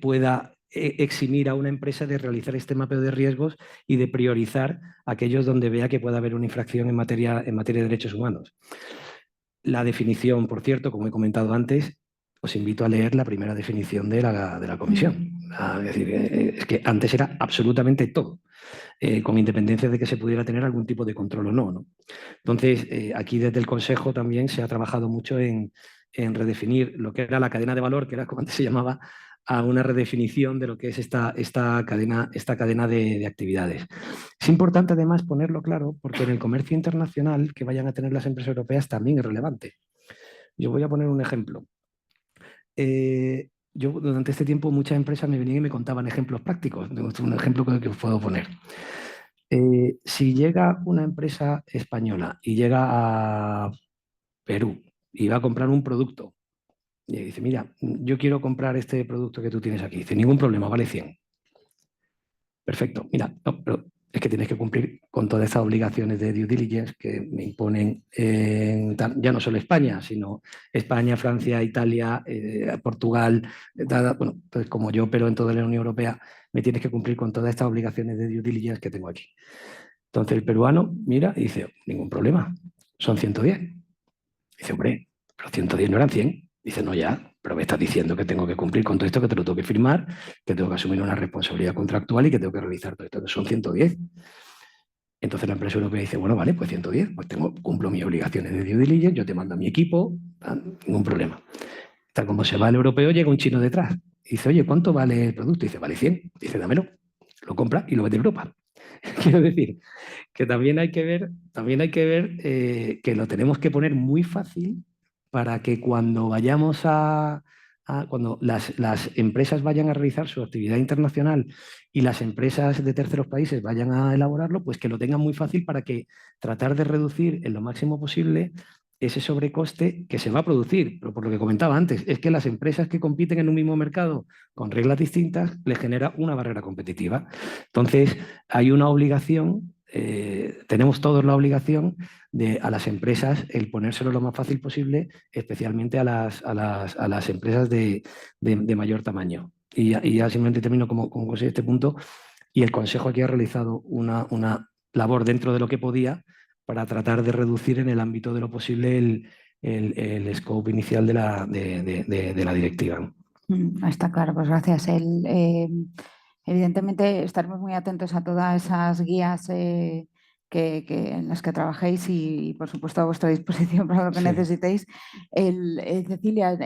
Speaker 3: pueda eximir a una empresa de realizar este mapeo de riesgos y de priorizar aquellos donde vea que pueda haber una infracción en materia de derechos humanos. La definición, por cierto, como he comentado antes, os invito a leer la primera definición de la Comisión. Es decir, es que antes era absolutamente todo, con independencia de que se pudiera tener algún tipo de control o no, ¿no? Entonces, aquí desde el Consejo también se ha trabajado mucho en redefinir lo que era la cadena de valor, que era como antes se llamaba, a una redefinición de lo que es esta cadena de actividades. Es importante además ponerlo claro, porque en el comercio internacional que vayan a tener las empresas europeas también es relevante. Yo voy a poner un ejemplo. yo durante este tiempo muchas empresas me venían y me contaban ejemplos prácticos. Un ejemplo que os puedo poner. Si llega una empresa española y llega a Perú y va a comprar un producto y dice, mira, yo quiero comprar este producto que tú tienes aquí. Dice, ningún problema, vale 100. Perfecto, mira, no, pero es que tienes que cumplir con todas estas obligaciones de due diligence que me imponen ya no solo España, sino España, Francia, Italia, Portugal, bueno, pues como yo opero en toda la Unión Europea, me tienes que cumplir con todas estas obligaciones de due diligence que tengo aquí. Entonces el peruano mira y dice, ningún problema, son 110. Dice, hombre, pero 110 no eran 100. Dice, no, ya, pero me estás diciendo que tengo que cumplir con todo esto, que te lo tengo que firmar, que tengo que asumir una responsabilidad contractual y que tengo que realizar todo esto, que son 110. Entonces la empresa europea dice, bueno, vale, pues 110, pues cumplo mis obligaciones de due diligence, yo te mando a mi equipo, ningún problema. Tal como se va el europeo, llega un chino detrás. Y dice, oye, ¿cuánto vale el producto? Dice, vale 100. Dice, dámelo. Lo compra y lo vende a Europa. Quiero decir que también hay que ver que lo tenemos que poner muy fácil para que cuando vayamos cuando las empresas vayan a realizar su actividad internacional y las empresas de terceros países vayan a elaborarlo, pues que lo tengan muy fácil para que tratar de reducir en lo máximo posible ese sobrecoste que se va a producir. Pero por lo que comentaba antes, es que las empresas que compiten en un mismo mercado con reglas distintas les genera una barrera competitiva. Entonces, hay una obligación, tenemos todos la obligación de a las empresas el ponérselo lo más fácil posible, especialmente a las empresas de mayor tamaño. Y ya simplemente termino como conseguir este punto. Y el Consejo aquí ha realizado una labor dentro de lo que podía para tratar de reducir en el ámbito de lo posible el scope inicial de la directiva.
Speaker 2: Está claro, pues gracias. Evidentemente estaremos muy atentos a todas esas guías en las que trabajéis y por supuesto a vuestra disposición para lo que necesitéis. Cecilia,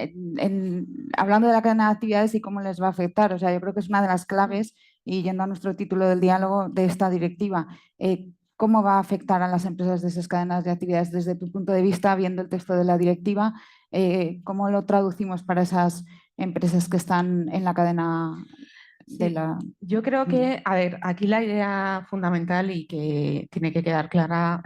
Speaker 2: hablando de la cadena de actividades y cómo les va a afectar, o sea, yo creo que es una de las claves, y yendo a nuestro título del diálogo de esta directiva, ¿cómo va a afectar a las empresas de esas cadenas de actividades desde tu punto de vista, viendo el texto de la directiva? ¿Cómo lo traducimos para esas empresas que están en la cadena de la...?
Speaker 4: Yo creo que, a ver, aquí la idea fundamental y que tiene que quedar clara,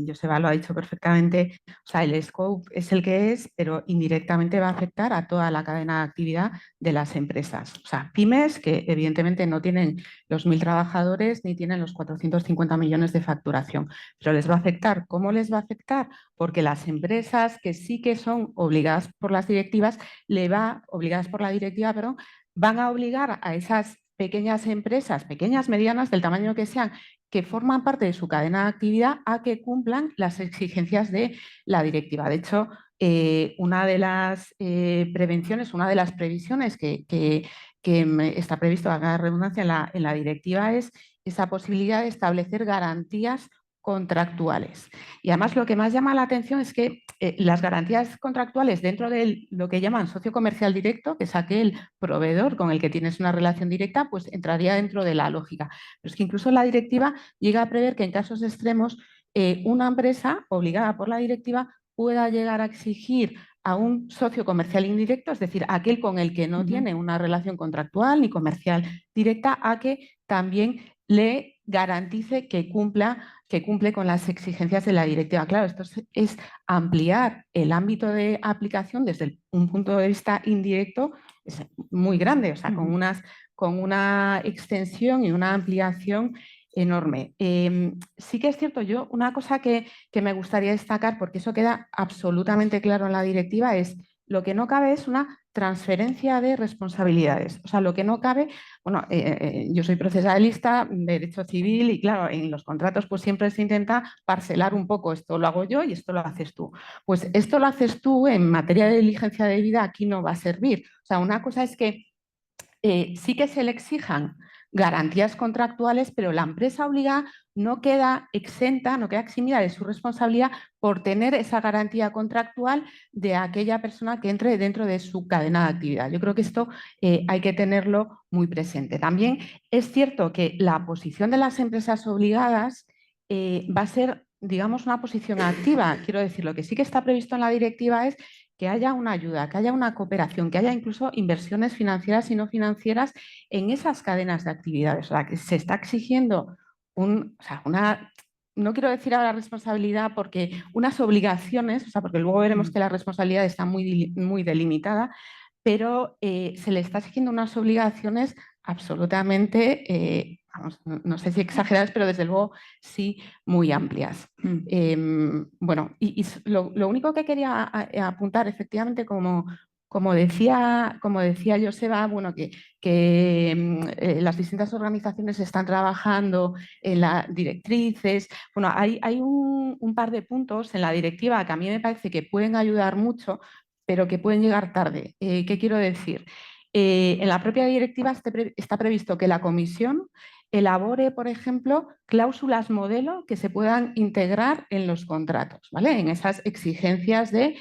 Speaker 4: Joseba lo ha dicho perfectamente, o sea, el scope es el que es, pero indirectamente va a afectar a toda la cadena de actividad de las empresas. O sea, pymes que evidentemente no tienen los 1.000 trabajadores ni tienen los 450 millones de facturación, pero les va a afectar. ¿Cómo les va a afectar? Porque las empresas que sí que son obligadas por las directivas, van a obligar a esas pequeñas empresas, pequeñas, medianas, del tamaño que sean, que forman parte de su cadena de actividad, a que cumplan las exigencias de la directiva. De hecho, una de las prevenciones, una de las previsiones que está previsto, haga la redundancia, en la directiva es esa posibilidad de establecer garantías contractuales. Y además lo que más llama la atención es que las garantías contractuales dentro de lo que llaman socio comercial directo, que es aquel proveedor con el que tienes una relación directa, pues entraría dentro de la lógica. Pero es que incluso la directiva llega a prever que en casos extremos una empresa obligada por la directiva pueda llegar a exigir a un socio comercial indirecto, es decir, aquel con el que no tiene una relación contractual ni comercial directa, a que también le garantice que cumple con las exigencias de la directiva. Claro, esto es ampliar el ámbito de aplicación desde un punto de vista indirecto, es muy grande, o sea, con una extensión y una ampliación enorme. Sí que es cierto, yo una cosa que me gustaría destacar, porque eso queda absolutamente claro en la directiva, es lo que no cabe es una transferencia de responsabilidades. O sea, lo que no cabe, bueno, yo soy procesalista, derecho civil, y claro, en los contratos pues siempre se intenta parcelar un poco, esto lo hago yo y esto lo haces tú. Pues esto lo haces tú en materia de diligencia debida, aquí no va a servir. O sea, una cosa es que sí que se le exijan garantías contractuales, pero la empresa obligada no queda exenta, no queda eximida de su responsabilidad por tener esa garantía contractual de aquella persona que entre dentro de su cadena de actividad. Yo creo que esto hay que tenerlo muy presente. También es cierto que la posición de las empresas obligadas va a ser, digamos, una posición activa. Quiero decir, lo que sí que está previsto en la directiva es que haya una ayuda, que haya una cooperación, que haya incluso inversiones financieras y no financieras en esas cadenas de actividades. O sea, que se está exigiendo no quiero decir ahora responsabilidad, porque unas obligaciones, o sea, porque luego veremos que la responsabilidad está muy delimitada, pero se le está exigiendo unas obligaciones absolutamente, no sé si exageradas, pero desde luego sí muy amplias. Bueno, y lo único que quería apuntar, efectivamente, como decía Joseba, bueno, que las distintas organizaciones están trabajando en las directrices. Bueno, hay un par de puntos en la directiva que a mí me parece que pueden ayudar mucho, pero que pueden llegar tarde. ¿Qué quiero decir? En la propia directiva está previsto que la comisión elabore, por ejemplo, cláusulas modelo que se puedan integrar en los contratos, ¿vale? En esas exigencias de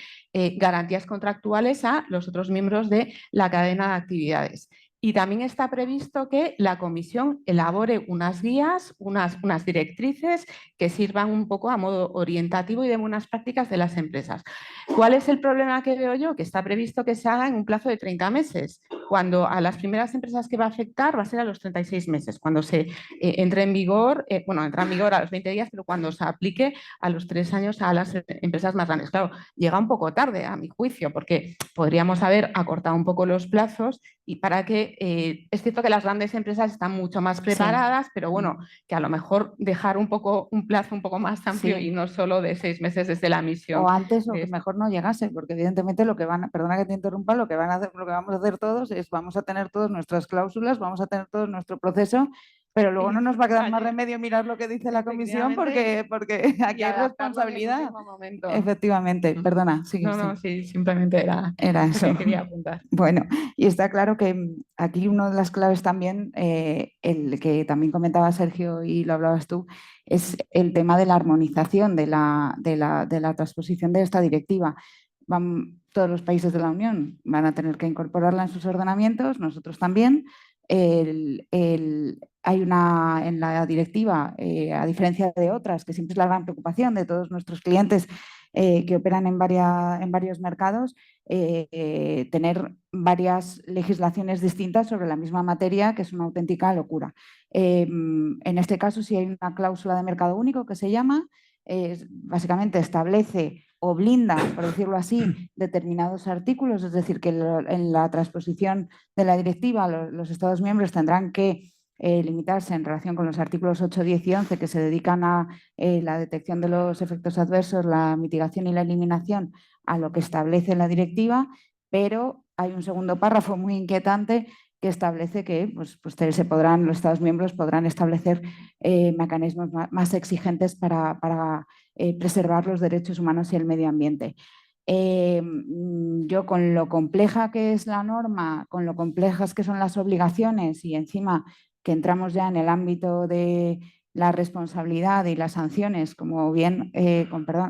Speaker 4: garantías contractuales a los otros miembros de la cadena de actividades. Y también está previsto que la comisión elabore unas guías, unas directrices que sirvan un poco a modo orientativo y de buenas prácticas de las empresas. ¿Cuál es el problema que veo yo? Que está previsto que se haga en un plazo de 30 meses, cuando a las primeras empresas que va a afectar va a ser a los 36 meses, cuando se entre en vigor, entra en vigor a los 20 días, pero cuando se aplique a los 3 años a las empresas más grandes. Claro, llega un poco tarde, a mi juicio, porque podríamos haber acortado un poco los plazos y para que, es cierto que las grandes empresas están mucho más preparadas, sí, pero bueno, que a lo mejor dejar un plazo un poco más amplio, sí, y no solo de 6 meses desde la emisión.
Speaker 2: O antes, o que mejor no llegase, porque evidentemente lo que perdona que te interrumpa, lo que vamos a hacer todos es, vamos a tener todas nuestras cláusulas, vamos a tener todo nuestro proceso, pero luego no nos va a quedar más remedio mirar lo que dice la comisión, porque aquí hay responsabilidad. Efectivamente, perdona. Sigue,
Speaker 4: no, sí, simplemente era
Speaker 2: eso.
Speaker 4: que quería apuntar.
Speaker 2: Bueno, y está claro que aquí una de las claves también, el que también comentaba Sergio y lo hablabas tú, es el tema de la armonización de la transposición de esta directiva. Todos los países de la Unión van a tener que incorporarla en sus ordenamientos, nosotros también. Hay en la directiva, a diferencia de otras, que siempre es la gran preocupación de todos nuestros clientes que operan en varios mercados, tener varias legislaciones distintas sobre la misma materia, que es una auténtica locura. En este caso, sí hay una cláusula de mercado único que se llama, básicamente establece o blinda, por decirlo así, determinados artículos, es decir, que en la transposición de la directiva los Estados miembros tendrán que limitarse en relación con los artículos 8, 10 y 11 que se dedican a la detección de los efectos adversos, la mitigación y la eliminación a lo que establece la directiva, pero hay un segundo párrafo muy inquietante que establece que los Estados miembros podrán establecer mecanismos más exigentes para preservar los derechos humanos y el medio ambiente. Yo, con lo compleja que es la norma, con lo complejas que son las obligaciones y encima que entramos ya en el ámbito de la responsabilidad y las sanciones, como bien,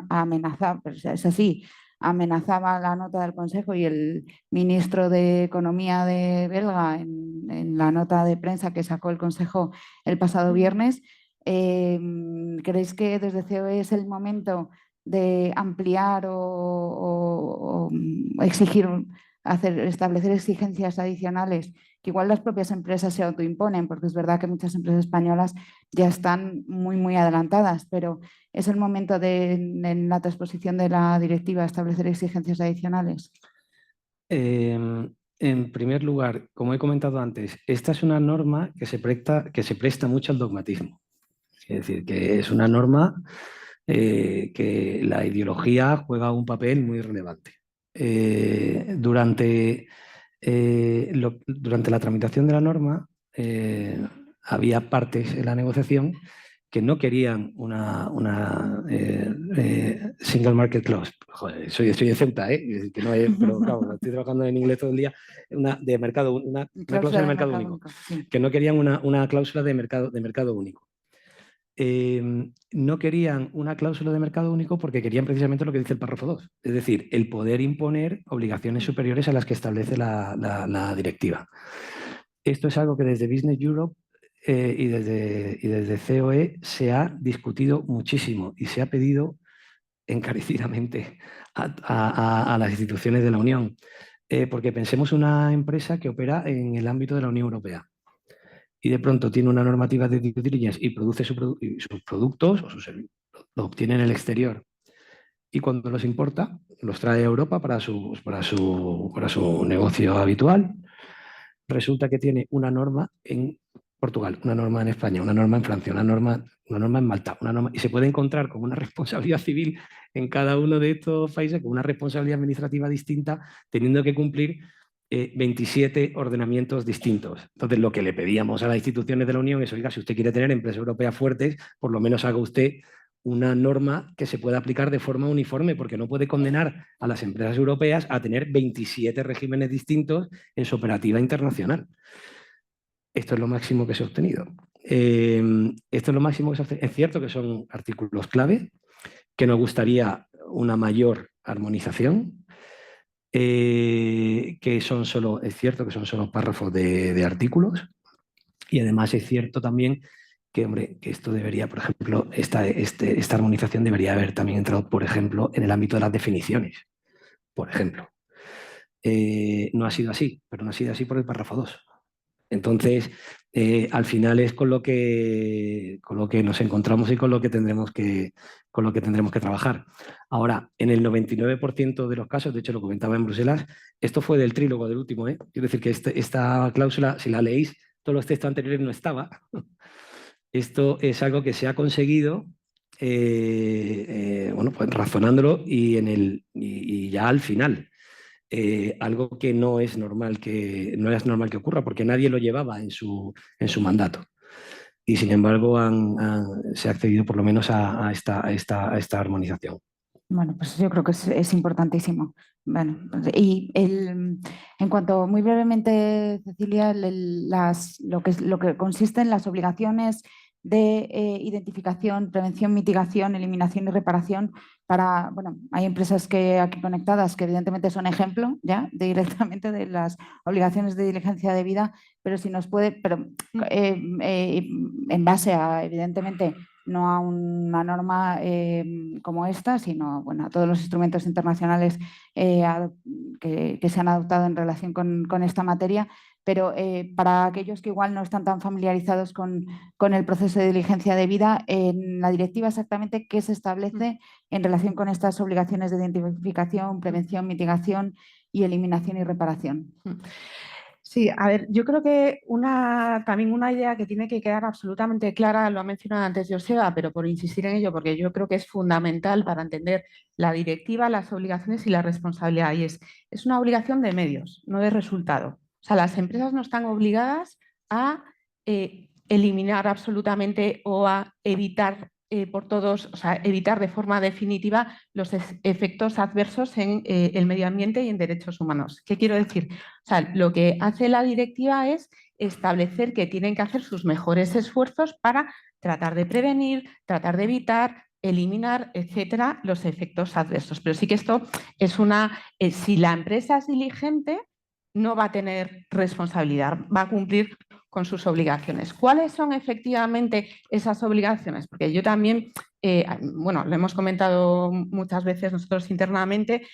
Speaker 2: amenazaba, pero es así, amenazaba la nota del Consejo y el ministro de Economía de belga en la nota de prensa que sacó el Consejo el pasado viernes. ¿Creéis que desde COE es el momento de ampliar o exigir, establecer exigencias adicionales que igual las propias empresas se autoimponen, porque es verdad que muchas empresas españolas ya están muy, muy adelantadas, pero es el momento en la transposición de la directiva establecer exigencias adicionales?
Speaker 3: En primer lugar, como he comentado antes, esta es una norma que se presta mucho al dogmatismo. Es decir, que es una norma que la ideología juega un papel muy relevante. Durante la tramitación de la norma había partes en la negociación que no querían una single market clause. Joder, soy de Ceuta, que no es, pero claro, estoy trabajando en inglés todo el día, una cláusula de mercado único. Sí. Que no querían una cláusula de mercado único. No querían una cláusula de mercado único porque querían precisamente lo que dice el párrafo 2, es decir, el poder imponer obligaciones superiores a las que establece la directiva. Esto es algo que desde Business Europe y desde COE se ha discutido muchísimo y se ha pedido encarecidamente a las instituciones de la Unión. Porque pensemos una empresa que opera en el ámbito de la Unión Europea y de pronto tiene una normativa de due diligence y produce sus productos o sus servicios, lo obtiene en el exterior. Y cuando los importa, los trae a Europa para su negocio habitual. Resulta que tiene una norma en Portugal, una norma en España, una norma en Francia, una norma en Malta, y se puede encontrar con una responsabilidad civil en cada uno de estos países, con una responsabilidad administrativa distinta, teniendo que cumplir 27 ordenamientos distintos. Entonces, lo que le pedíamos a las instituciones de la Unión es, oiga, si usted quiere tener empresas europeas fuertes, por lo menos haga usted una norma que se pueda aplicar de forma uniforme, porque no puede condenar a las empresas europeas a tener 27 regímenes distintos en su operativa internacional. Esto es lo máximo que se ha obtenido. Esto es lo máximo que se ha obtenido. Es cierto que son artículos clave, que nos gustaría una mayor armonización, que son solo, es cierto que son solo párrafos de artículos, y además es cierto también que, hombre, que esto debería, por ejemplo, esta armonización debería haber también entrado, por ejemplo, en el ámbito de las definiciones, por ejemplo. No ha sido así, pero no ha sido así por el párrafo 2. Entonces, al final es con lo que nos encontramos y con lo que tendremos que trabajar. Ahora, en el 99% de los casos, de hecho lo comentaba en Bruselas, esto fue del trílogo del último, ¿eh? Quiero decir que esta cláusula, si la leéis, todos los textos anteriores no estaba. Esto es algo que se ha conseguido, bueno, pues razonándolo y ya al final. Algo que no es normal que ocurra, porque nadie lo llevaba en su mandato. Y sin embargo se ha accedido por lo menos a esta armonización.
Speaker 2: Bueno, pues yo creo que es importantísimo. Bueno, y en cuanto, muy brevemente, Cecilia, lo que consiste en las obligaciones de identificación, prevención, mitigación, eliminación y reparación para, bueno, hay empresas aquí conectadas que evidentemente son ejemplo ya directamente de las obligaciones de diligencia debida, pero si nos puede, en base a, evidentemente, no a una norma como esta, sino bueno, a todos los instrumentos internacionales que se han adoptado en relación con esta materia, pero para aquellos que igual no están tan familiarizados con el proceso de diligencia debida, en la directiva exactamente qué se establece en relación con estas obligaciones de identificación, prevención, mitigación y eliminación y reparación.
Speaker 4: Sí, a ver, yo creo que también una idea que tiene que quedar absolutamente clara, lo ha mencionado antes Joseba, pero por insistir en ello, porque yo creo que es fundamental para entender la directiva, las obligaciones y la responsabilidad. Y es una obligación de medios, no de resultado. O sea, las empresas no están obligadas a eliminar absolutamente o a evitar por todos, o sea, evitar de forma definitiva los efectos adversos en el medio ambiente y en derechos humanos. ¿Qué quiero decir? O sea, lo que hace la directiva es establecer que tienen que hacer sus mejores esfuerzos para tratar de prevenir, tratar de evitar, eliminar, etcétera, los efectos adversos. Pero sí que esto es si la empresa es diligente, no va a tener responsabilidad, va a cumplir con sus obligaciones. ¿Cuáles son efectivamente esas obligaciones? Porque yo también, bueno, lo hemos comentado muchas veces nosotros internamente,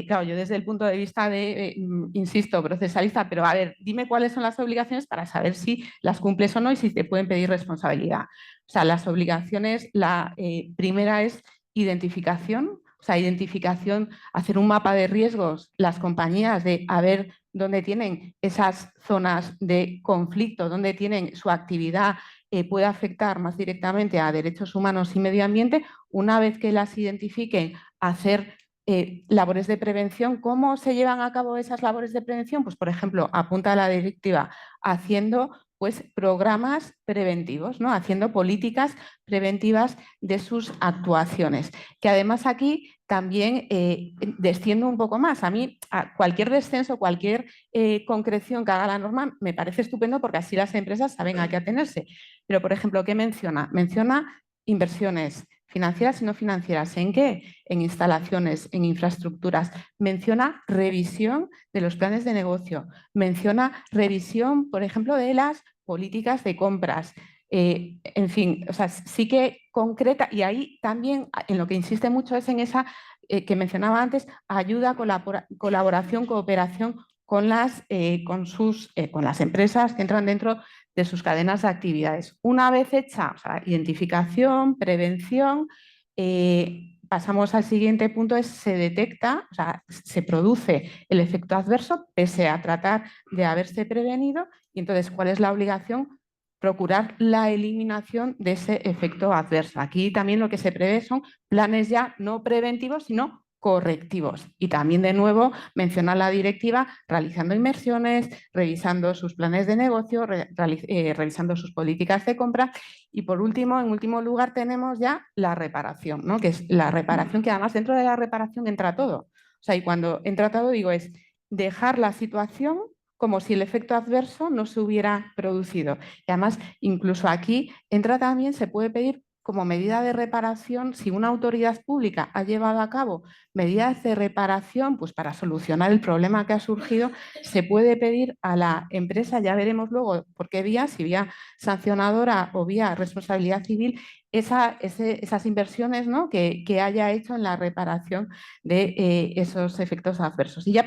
Speaker 4: claro, yo desde el punto de vista de, insisto, procesalista, pero a ver, dime cuáles son las obligaciones para saber si las cumples o no y si te pueden pedir responsabilidad. O sea, las obligaciones, la primera es identificación. O sea, identificación, hacer un mapa de riesgos, las compañías de a ver dónde tienen esas zonas de conflicto, dónde tienen su actividad, puede afectar más directamente a derechos humanos y medio ambiente. Una vez que las identifiquen, hacer labores de prevención. ¿Cómo se llevan a cabo esas labores de prevención? Pues, por ejemplo, apunta a la directiva, haciendo pues programas preventivos, ¿no? Haciendo políticas preventivas de sus actuaciones. Que además aquí también desciendo un poco más. A mí cualquier descenso, cualquier concreción que haga la norma me parece estupendo porque así las empresas saben a qué atenerse. Pero, por ejemplo, ¿qué menciona? Menciona inversiones financieras y no financieras. ¿En qué? En instalaciones, en infraestructuras. Menciona revisión de los planes de negocio. Menciona revisión, por ejemplo, de las políticas de compras. En fin, o sea, sí que concreta, y ahí también en lo que insiste mucho es en esa que mencionaba antes, ayuda, colaboración, cooperación con las empresas que entran dentro de sus cadenas de actividades. Una vez hecha, o sea, identificación, prevención, pasamos al siguiente punto, se detecta, o sea, se produce el efecto adverso pese a tratar de haberse prevenido, y entonces, ¿cuál es la obligación? Procurar la eliminación de ese efecto adverso. Aquí también lo que se prevé son planes ya no preventivos, sino correctivos. Y también, de nuevo, mencionar la directiva realizando inversiones, revisando sus planes de negocio, revisando sus políticas de compra. Y por último, en último lugar, tenemos ya la reparación, ¿no? Que es la reparación, que además dentro de la reparación entra todo. O sea, y cuando entra todo, digo, es dejar la situación como si el efecto adverso no se hubiera producido. Y además, incluso aquí entra también, se puede pedir como medida de reparación, si una autoridad pública ha llevado a cabo medidas de reparación, pues para solucionar el problema que ha surgido, se puede pedir a la empresa, ya veremos luego por qué vía, si vía sancionadora o vía responsabilidad civil, esas inversiones, ¿no? que haya hecho en la reparación de esos efectos adversos. Y ya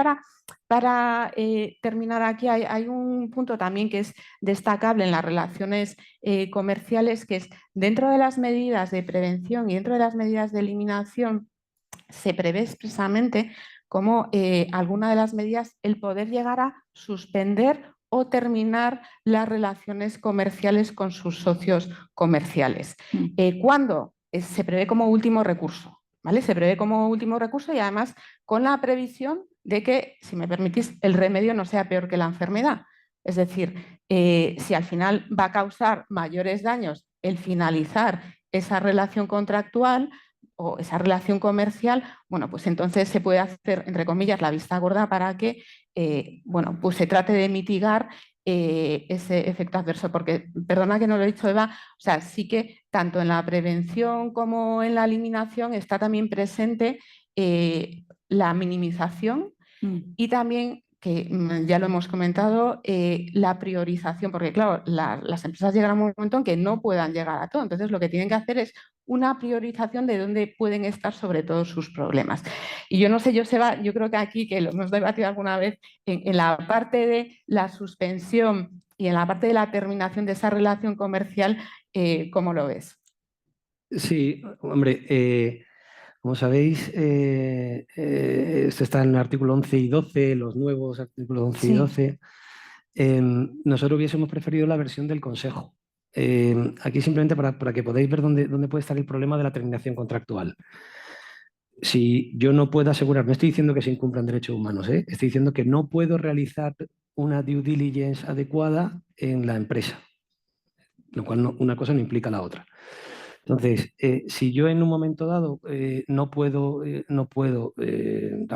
Speaker 4: para terminar aquí, hay un punto también que es destacable en las relaciones comerciales, que es dentro de las medidas de prevención y dentro de las medidas de eliminación, se prevé expresamente como alguna de las medidas el poder llegar a suspender o terminar las relaciones comerciales con sus socios comerciales. ¿Cuándo? Se prevé como último recurso, ¿vale? Se prevé como último recurso y además con la previsión de que, si me permitís, el remedio no sea peor que la enfermedad. Es decir, si al final va a causar mayores daños el finalizar esa relación contractual o esa relación comercial, bueno, pues entonces se puede hacer, entre comillas, la vista gorda para que, bueno, pues se trate de mitigar ese efecto adverso. Porque, perdona que no lo he dicho, Eva, o sea, sí que tanto en la prevención como en la eliminación está también presente la minimización y también, que ya lo hemos comentado, la priorización, porque claro, las empresas llegan a un momento en que no puedan llegar a todo, entonces lo que tienen que hacer es una priorización de dónde pueden estar sobre todos sus problemas. Y yo no sé, Joseba, yo creo que aquí, que lo hemos debatido alguna vez, en la parte de la suspensión y en la parte de la terminación de esa relación comercial, ¿cómo lo ves?
Speaker 3: Sí, hombre, como sabéis, esto está en el artículo 11 y 12, los nuevos artículos 11 y 12. Nosotros hubiésemos preferido la versión del Consejo. Aquí simplemente para que podáis ver dónde puede estar el problema de la terminación contractual. Si yo no puedo asegurar, no estoy diciendo que se incumplan derechos humanos, estoy diciendo que no puedo realizar una due diligence adecuada en la empresa, lo cual una cosa no implica la otra. Entonces, si yo en un momento dado no puedo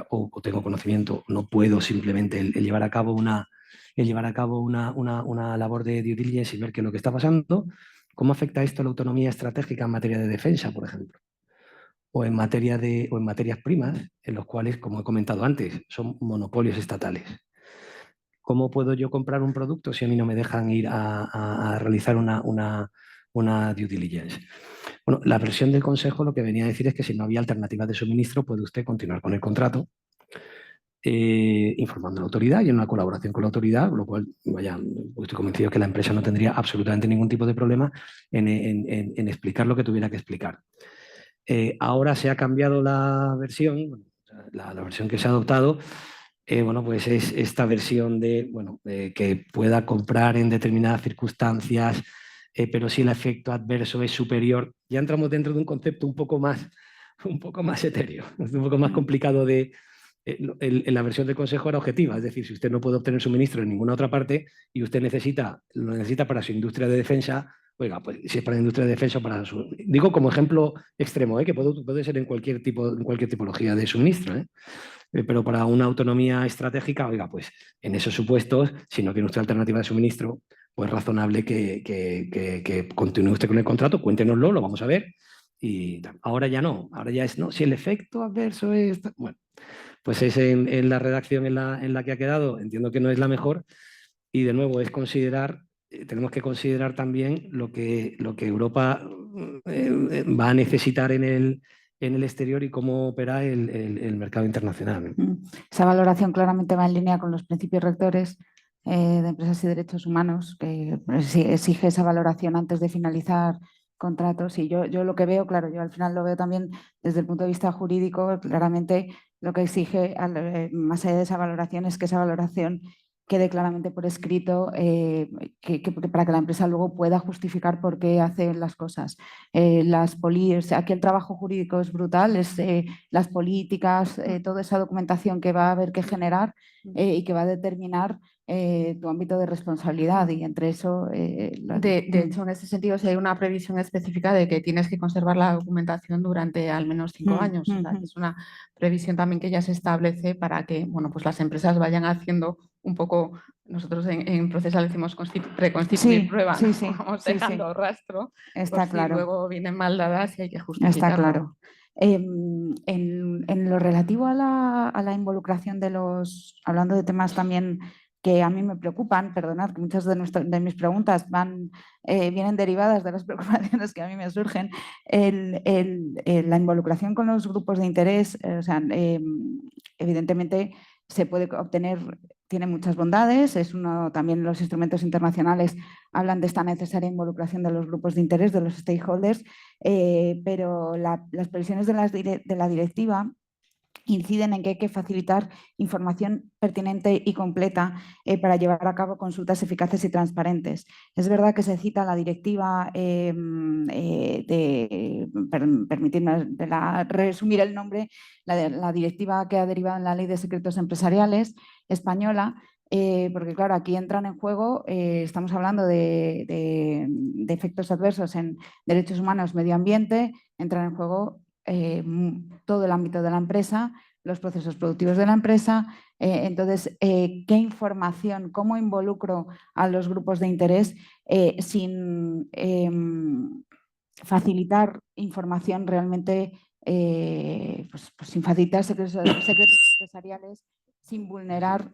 Speaker 3: o tengo conocimiento, no puedo simplemente el llevar a cabo una labor de due diligence y ver qué es lo que está pasando, ¿cómo afecta esto a la autonomía estratégica en materia de defensa, por ejemplo? O en materias primas, en los cuales, como he comentado antes, son monopolios estatales. ¿Cómo puedo yo comprar un producto si a mí no me dejan ir a realizar una due diligence? Bueno, la versión del Consejo lo que venía a decir es que si no había alternativas de suministro, puede usted continuar con el contrato informando a la autoridad y en una colaboración con la autoridad, lo cual, vaya, estoy convencido que la empresa no tendría absolutamente ningún tipo de problema en explicar lo que tuviera que explicar. Ahora se ha cambiado la versión, la versión que se ha adoptado, bueno, pues es esta versión de que pueda comprar en determinadas circunstancias, pero si el efecto adverso es superior, ya entramos dentro de un concepto un poco más etéreo, un poco más complicado de... En la versión del Consejo era objetiva, es decir, si usted no puede obtener suministro en ninguna otra parte y usted lo necesita para su industria de defensa, oiga, pues si es para la industria de defensa, para su... Digo como ejemplo extremo, que puede ser en cualquier tipología de suministro, pero para una autonomía estratégica, oiga, pues en esos supuestos, si no tiene usted alternativa de suministro, pues es razonable que continúe usted con el contrato, cuéntenoslo, lo vamos a ver. Y ahora ya no, ahora ya es, no, si el efecto adverso es... Bueno, pues es en la redacción en la que ha quedado, entiendo que no es la mejor, y de nuevo es considerar tenemos que considerar también lo que Europa va a necesitar en el exterior y cómo opera el mercado internacional.
Speaker 2: Esa valoración claramente va en línea con los principios rectores de empresas y derechos humanos, que exige esa valoración antes de finalizar contratos. Y yo lo que veo, claro, yo al final lo veo también desde el punto de vista jurídico, claramente lo que exige, más allá de esa valoración, es que esa valoración quede claramente por escrito para que la empresa luego pueda justificar por qué hace las cosas. Aquí el trabajo jurídico es brutal, las políticas, toda esa documentación que va a haber que generar y que va a determinar tu ámbito de responsabilidad, y entre eso...
Speaker 4: De hecho, en ese sentido, si hay una previsión específica de que tienes que conservar la documentación durante al menos 5 años. O sea, que es una previsión también que ya se establece para que, bueno, pues las empresas vayan haciendo un poco, nosotros en Procesal decimos reconstituir prueba, vamos dejando rastro,
Speaker 2: está claro.
Speaker 4: Luego vienen mal dadas y hay que justificarlo.
Speaker 2: Está claro. En lo relativo a la involucración de los, hablando de temas también que a mí me preocupan, perdonad que muchas de mis preguntas vienen derivadas de las preocupaciones que a mí me surgen, la involucración con los grupos de interés, evidentemente se puede obtener, tiene muchas bondades, también los instrumentos internacionales hablan de esta necesaria involucración de los grupos de interés, de los stakeholders, pero las previsiones de la directiva inciden en que hay que facilitar información pertinente y completa para llevar a cabo consultas eficaces y transparentes. Es verdad que se cita la directiva, permitidme resumir el nombre, la directiva que ha derivado en la Ley de Secretos Empresariales española, porque claro, aquí entran en juego, estamos hablando de efectos adversos en derechos humanos, medio ambiente, entran en juego todo el ámbito de la empresa, los procesos productivos de la empresa. Entonces, ¿qué información, cómo involucro a los grupos de interés sin facilitar información realmente, sin facilitar secretos empresariales, sin vulnerar,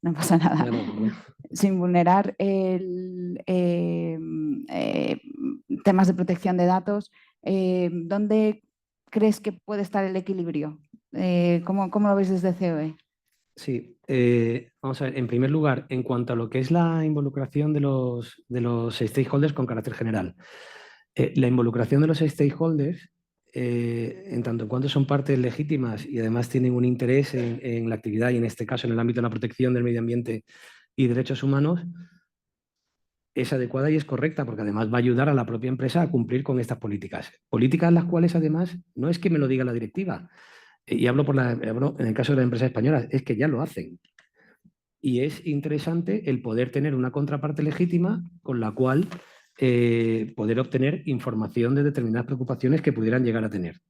Speaker 2: no pasa nada, sin vulnerar temas de protección de datos? ¿Dónde crees que puede estar el equilibrio? ¿Cómo lo veis desde COE?
Speaker 3: Sí, vamos a ver, en primer lugar, en cuanto a lo que es la involucración de los stakeholders con carácter general. La involucración de los stakeholders, en tanto en cuanto son partes legítimas y además tienen un interés en la actividad, y en este caso en el ámbito de la protección del medio ambiente y derechos humanos, es adecuada y es correcta, porque además va a ayudar a la propia empresa a cumplir con estas políticas. Políticas las cuales además no es que me lo diga la directiva, y hablo en el caso de las empresas españolas, es que ya lo hacen. Y es interesante el poder tener una contraparte legítima con la cual poder obtener información de determinadas preocupaciones que pudieran llegar a tener.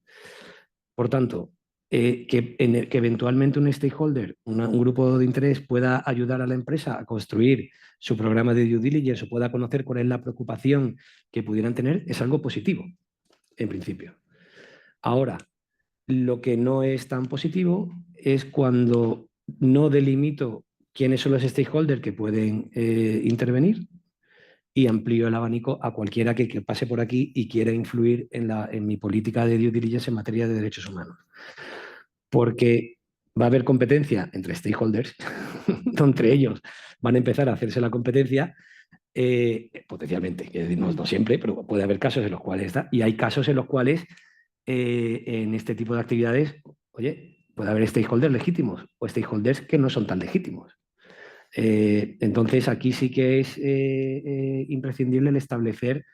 Speaker 3: Por tanto, que eventualmente un stakeholder, un grupo de interés, pueda ayudar a la empresa a construir su programa de due diligence o pueda conocer cuál es la preocupación que pudieran tener, es algo positivo, en principio. Ahora, lo que no es tan positivo es cuando no delimito quiénes son los stakeholders que pueden intervenir y amplío el abanico a cualquiera que pase por aquí y quiera influir en mi política de due diligence en materia de derechos humanos. Porque va a haber competencia entre stakeholders, entre ellos van a empezar a hacerse la competencia, potencialmente, no siempre, pero puede haber casos en los cuales está, y hay casos en los cuales en este tipo de actividades, oye, puede haber stakeholders legítimos o stakeholders que no son tan legítimos. Entonces, aquí sí que es imprescindible el establecer,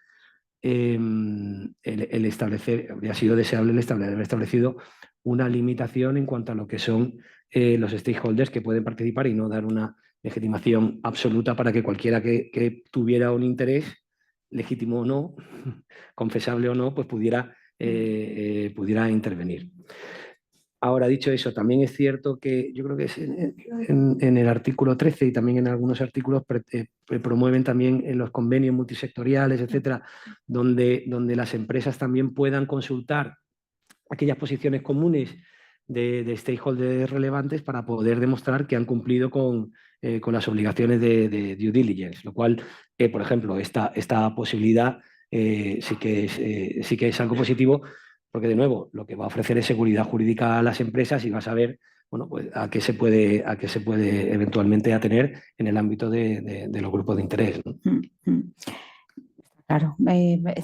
Speaker 3: habría sido deseable haber establecido una limitación en cuanto a lo que son los stakeholders que pueden participar y no dar una legitimación absoluta para que cualquiera que tuviera un interés, legítimo o no, confesable o no, pues pudiera intervenir. Ahora, dicho eso, también es cierto que yo creo que es en el artículo 13 y también en algunos artículos promueven también en los convenios multisectoriales, etcétera, donde las empresas también puedan consultar aquellas posiciones comunes de stakeholders relevantes para poder demostrar que han cumplido con las obligaciones de due diligence, lo cual, por ejemplo, esta posibilidad sí que es algo positivo, porque de nuevo lo que va a ofrecer es seguridad jurídica a las empresas y va a saber, bueno, pues a qué se puede eventualmente atener en el ámbito de los grupos de interés, ¿no?
Speaker 2: Claro,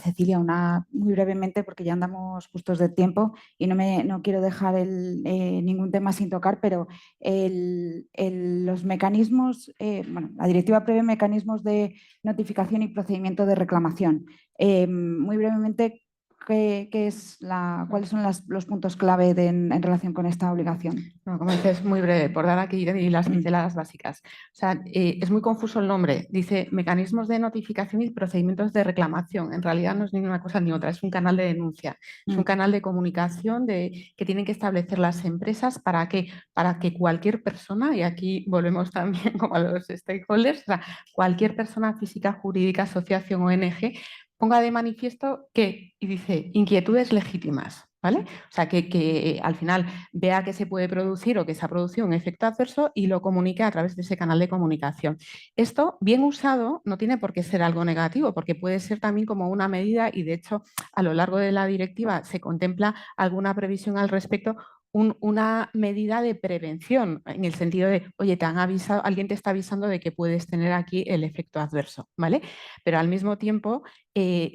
Speaker 2: Cecilia, muy brevemente, porque ya andamos justos de tiempo y no quiero dejar ningún tema sin tocar, pero los mecanismos, la directiva prevé mecanismos de notificación y procedimiento de reclamación. Muy brevemente, ¿cuáles son los puntos clave en relación con esta obligación?
Speaker 4: No, como dices, muy breve, por dar aquí las pinceladas básicas. O sea, es muy confuso el nombre. Dice mecanismos de notificación y procedimientos de reclamación. En realidad no es ni una cosa ni otra, es un canal de denuncia. Es un canal de comunicación que tienen que establecer las empresas para que cualquier persona, y aquí volvemos también como a los stakeholders, o sea, cualquier persona física, jurídica, asociación, ONG, ponga de manifiesto que, y dice, inquietudes legítimas, ¿vale? O sea, que al final vea que se puede producir o que se ha producido un efecto adverso y lo comunique a través de ese canal de comunicación. Esto, bien usado, no tiene por qué ser algo negativo, porque puede ser también como una medida y, de hecho, a lo largo de la directiva se contempla alguna previsión al respecto, una medida de prevención, en el sentido de, oye, te han avisado, alguien te está avisando de que puedes tener aquí el efecto adverso, ¿vale? Pero al mismo tiempo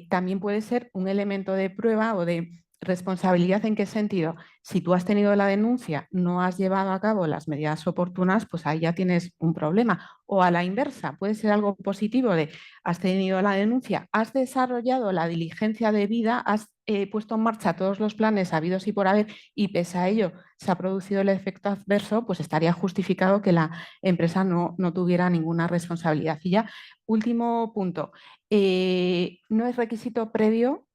Speaker 4: también puede ser un elemento de prueba o de responsabilidad. ¿En qué sentido? Si tú has tenido la denuncia, no has llevado a cabo las medidas oportunas, pues ahí ya tienes un problema. O a la inversa, puede ser algo positivo de has tenido la denuncia, has desarrollado la diligencia debida, has puesto en marcha todos los planes habidos y por haber y pese a ello se ha producido el efecto adverso, pues estaría justificado que la empresa no tuviera ninguna responsabilidad. Y ya, último punto, no es requisito previo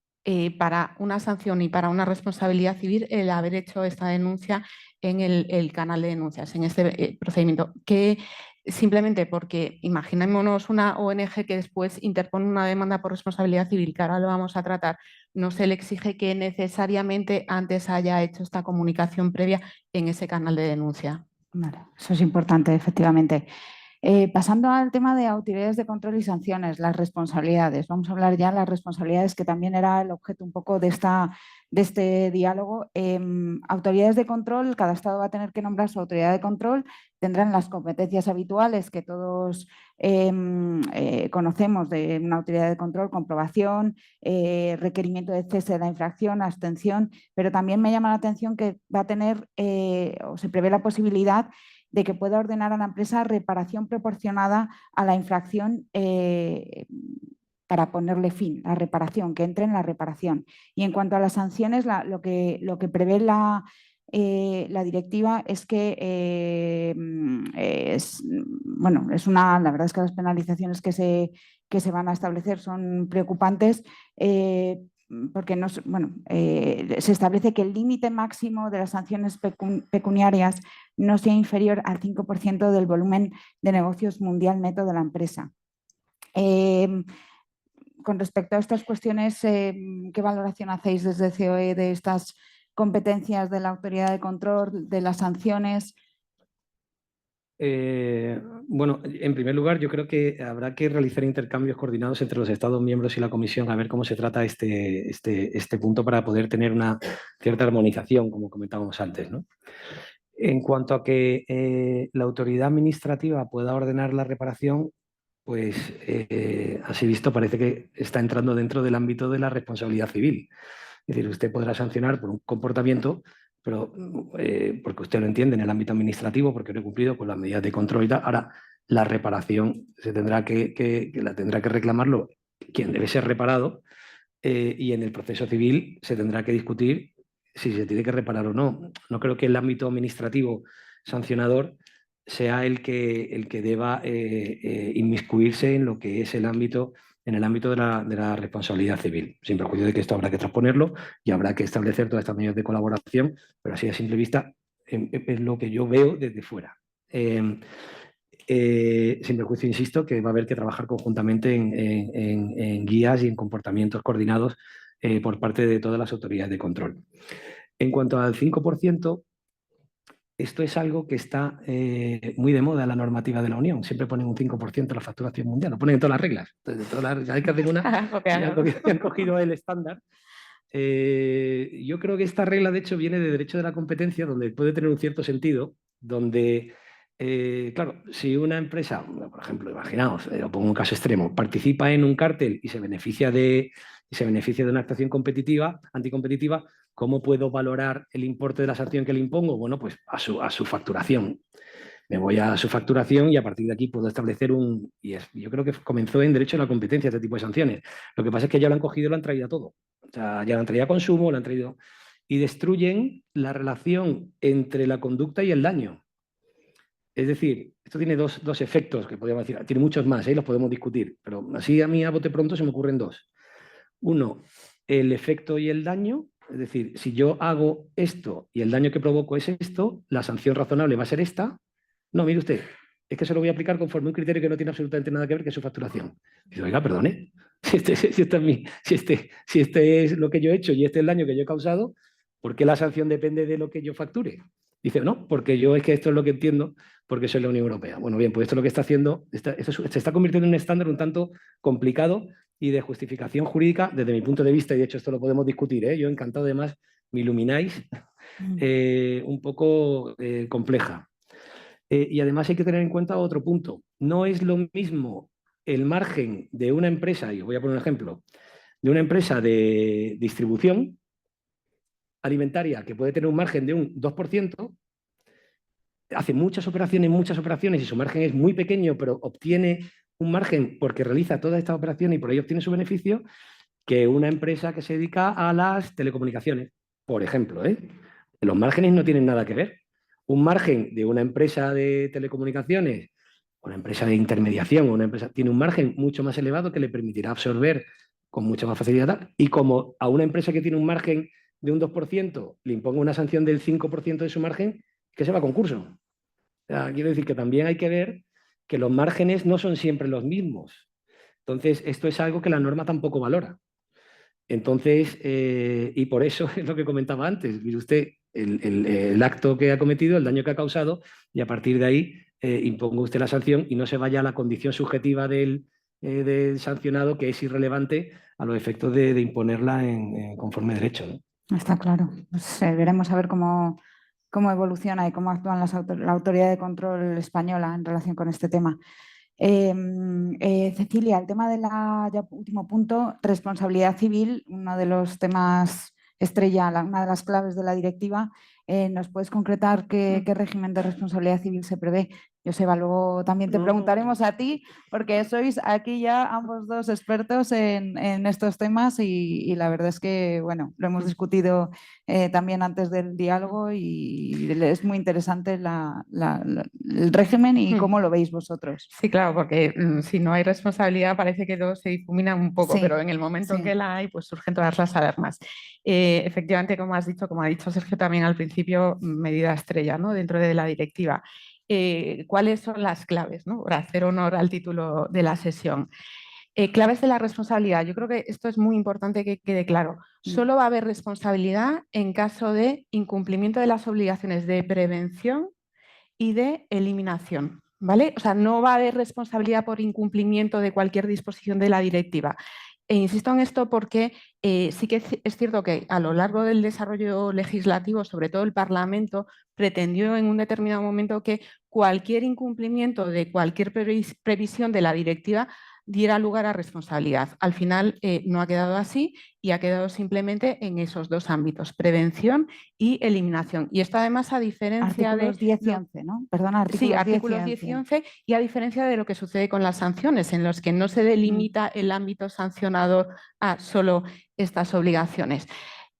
Speaker 4: para una sanción y para una responsabilidad civil el haber hecho esta denuncia en el canal de denuncias, en este procedimiento, que simplemente porque imaginémonos una ONG que después interpone una demanda por responsabilidad civil, que ahora lo vamos a tratar, no se le exige que necesariamente antes haya hecho esta comunicación previa en ese canal de denuncia.
Speaker 2: Vale, eso es importante, efectivamente. Pasando al tema de autoridades de control y sanciones, las responsabilidades. Vamos a hablar ya de las responsabilidades, que también era el objeto un poco de este diálogo. Autoridades de control, cada estado va a tener que nombrar su autoridad de control, tendrán las competencias habituales que todos conocemos de una autoridad de control: comprobación, requerimiento de cese de la infracción, abstención, pero también me llama la atención que va a tener o se prevé la posibilidad de que pueda ordenar a la empresa reparación proporcionada a la infracción para ponerle fin, la reparación, que entre en la reparación. Y en cuanto a las sanciones, lo que prevé la directiva es que la verdad es que las penalizaciones que se van a establecer son preocupantes, porque se establece que el límite máximo de las sanciones pecuniarias no sea inferior al 5% del volumen de negocios mundial neto de la empresa. Con respecto a estas cuestiones, ¿qué valoración hacéis desde COE de estas competencias de la autoridad de control, de las sanciones?
Speaker 3: Bueno, en primer lugar, yo creo que habrá que realizar intercambios coordinados entre los Estados miembros y la Comisión a ver cómo se trata este punto para poder tener una cierta armonización, como comentábamos antes, ¿no? En cuanto a que la autoridad administrativa pueda ordenar la reparación, pues así visto parece que está entrando dentro del ámbito de la responsabilidad civil. Es decir, usted podrá sancionar por un comportamiento, pero porque usted lo entiende en el ámbito administrativo, porque no he cumplido con las medidas de control y tal. Ahora, la reparación la tendrá que reclamarlo quien debe ser reparado, y en el proceso civil se tendrá que discutir si se tiene que reparar o no. No creo que el ámbito administrativo sancionador sea el que deba inmiscuirse en lo que es en el ámbito de la responsabilidad civil, sin perjuicio de que esto habrá que transponerlo y habrá que establecer todas estas medidas de colaboración, pero así a simple vista es lo que yo veo desde fuera. Sin perjuicio, insisto, que va a haber que trabajar conjuntamente en guías y en comportamientos coordinados por parte de todas las autoridades de control. En cuanto al 5%, esto es algo que está muy de moda en la normativa de la Unión. Siempre ponen un 5% de la facturación mundial, lo ponen en todas las reglas. Entonces, hay que hacer una, han cogido el estándar. Yo creo que esta regla, de hecho, viene de derecho de la competencia, donde puede tener un cierto sentido, donde, claro, si una empresa, por ejemplo, imaginaos, os pongo un caso extremo, participa en un cártel y se beneficia de una actuación competitiva, anticompetitiva, ¿cómo puedo valorar el importe de la sanción que le impongo? Bueno, pues a su facturación. Me voy a su facturación y a partir de aquí puedo establecer yo creo que comenzó en derecho a la competencia este tipo de sanciones. Lo que pasa es que ya lo han cogido y lo han traído a todo. O sea, ya lo han traído a consumo, lo han traído... Y destruyen la relación entre la conducta y el daño. Es decir, esto tiene dos efectos que podríamos decir, tiene muchos más, los podemos discutir, pero así a mí a bote pronto se me ocurren dos. Uno, el efecto y el daño. Es decir, si yo hago esto y el daño que provoco es esto, la sanción razonable va a ser esta. No, mire usted, es que se lo voy a aplicar conforme a un criterio que no tiene absolutamente nada que ver, que es su facturación. Dice, oiga, perdone, si este es lo que yo he hecho y este es el daño que yo he causado, ¿por qué la sanción depende de lo que yo facture? Dice, no, porque yo es que esto es lo que entiendo, porque soy la Unión Europea. Bueno, bien, pues esto es lo que está haciendo, se está convirtiendo en un estándar un tanto complicado y de justificación jurídica, desde mi punto de vista, y de hecho esto lo podemos discutir, yo encantado, además, me ilumináis, un poco compleja. Y además hay que tener en cuenta otro punto. No es lo mismo el margen de una empresa, y os voy a poner un ejemplo, de una empresa de distribución alimentaria que puede tener un margen de un 2%, hace muchas operaciones y su margen es muy pequeño, pero obtiene un margen porque realiza todas estas operaciones y por ello obtiene su beneficio, que una empresa que se dedica a las telecomunicaciones, por ejemplo. Los márgenes no tienen nada que ver. Un margen de una empresa de telecomunicaciones, una empresa de intermediación, una empresa tiene un margen mucho más elevado que le permitirá absorber con mucha más facilidad. Y como a una empresa que tiene un margen de un 2% le imponga una sanción del 5% de su margen, que se va a concurso. O sea, quiero decir que también hay que ver que los márgenes no son siempre los mismos. Entonces, esto es algo que la norma tampoco valora. Entonces, y por eso es lo que comentaba antes, mire usted el acto que ha cometido, el daño que ha causado, y a partir de ahí imponga usted la sanción y no se vaya a la condición subjetiva del sancionado, que es irrelevante a los efectos de imponerla conforme derecho, ¿no?
Speaker 2: Está claro. Pues, veremos a ver cómo evoluciona y cómo actúan la autoridad de control española en relación con este tema. Cecilia, el tema de último punto, responsabilidad civil, uno de los temas estrella, una de las claves de la directiva. ¿Nos puedes concretar qué régimen de responsabilidad civil se prevé? Joseba, luego también te preguntaremos a ti, porque sois aquí ya ambos dos expertos en estos temas y la verdad es que, bueno, lo hemos discutido también antes del diálogo y es muy interesante el régimen y cómo lo veis vosotros.
Speaker 4: Sí, claro, porque si no hay responsabilidad parece que todo se difumina un poco, pero en el momento en que la hay, pues surgen todas las alarmas. Efectivamente, como has dicho, como ha dicho Sergio también al principio, medida estrella, ¿no?, dentro de la directiva. ¿Cuáles son las claves, ¿no?, para hacer honor al título de la sesión? Claves de la responsabilidad. Yo creo que esto es muy importante que quede claro. Solo va a haber responsabilidad en caso de incumplimiento de las obligaciones de prevención y de eliminación, ¿vale? O sea, no va a haber responsabilidad por incumplimiento de cualquier disposición de la directiva. E insisto en esto porque sí que es cierto que a lo largo del desarrollo legislativo, sobre todo el Parlamento, pretendió en un determinado momento que cualquier incumplimiento de cualquier previsión de la directiva diera lugar a responsabilidad. Al final no ha quedado así y ha quedado simplemente en esos dos ámbitos, prevención y eliminación. Y esto además a diferencia
Speaker 2: artículos 10 y 11, ¿no? Perdona,
Speaker 4: artículos 10 y 11 y a diferencia de lo que sucede con las sanciones, en los que no se delimita el ámbito sancionado a solo estas obligaciones.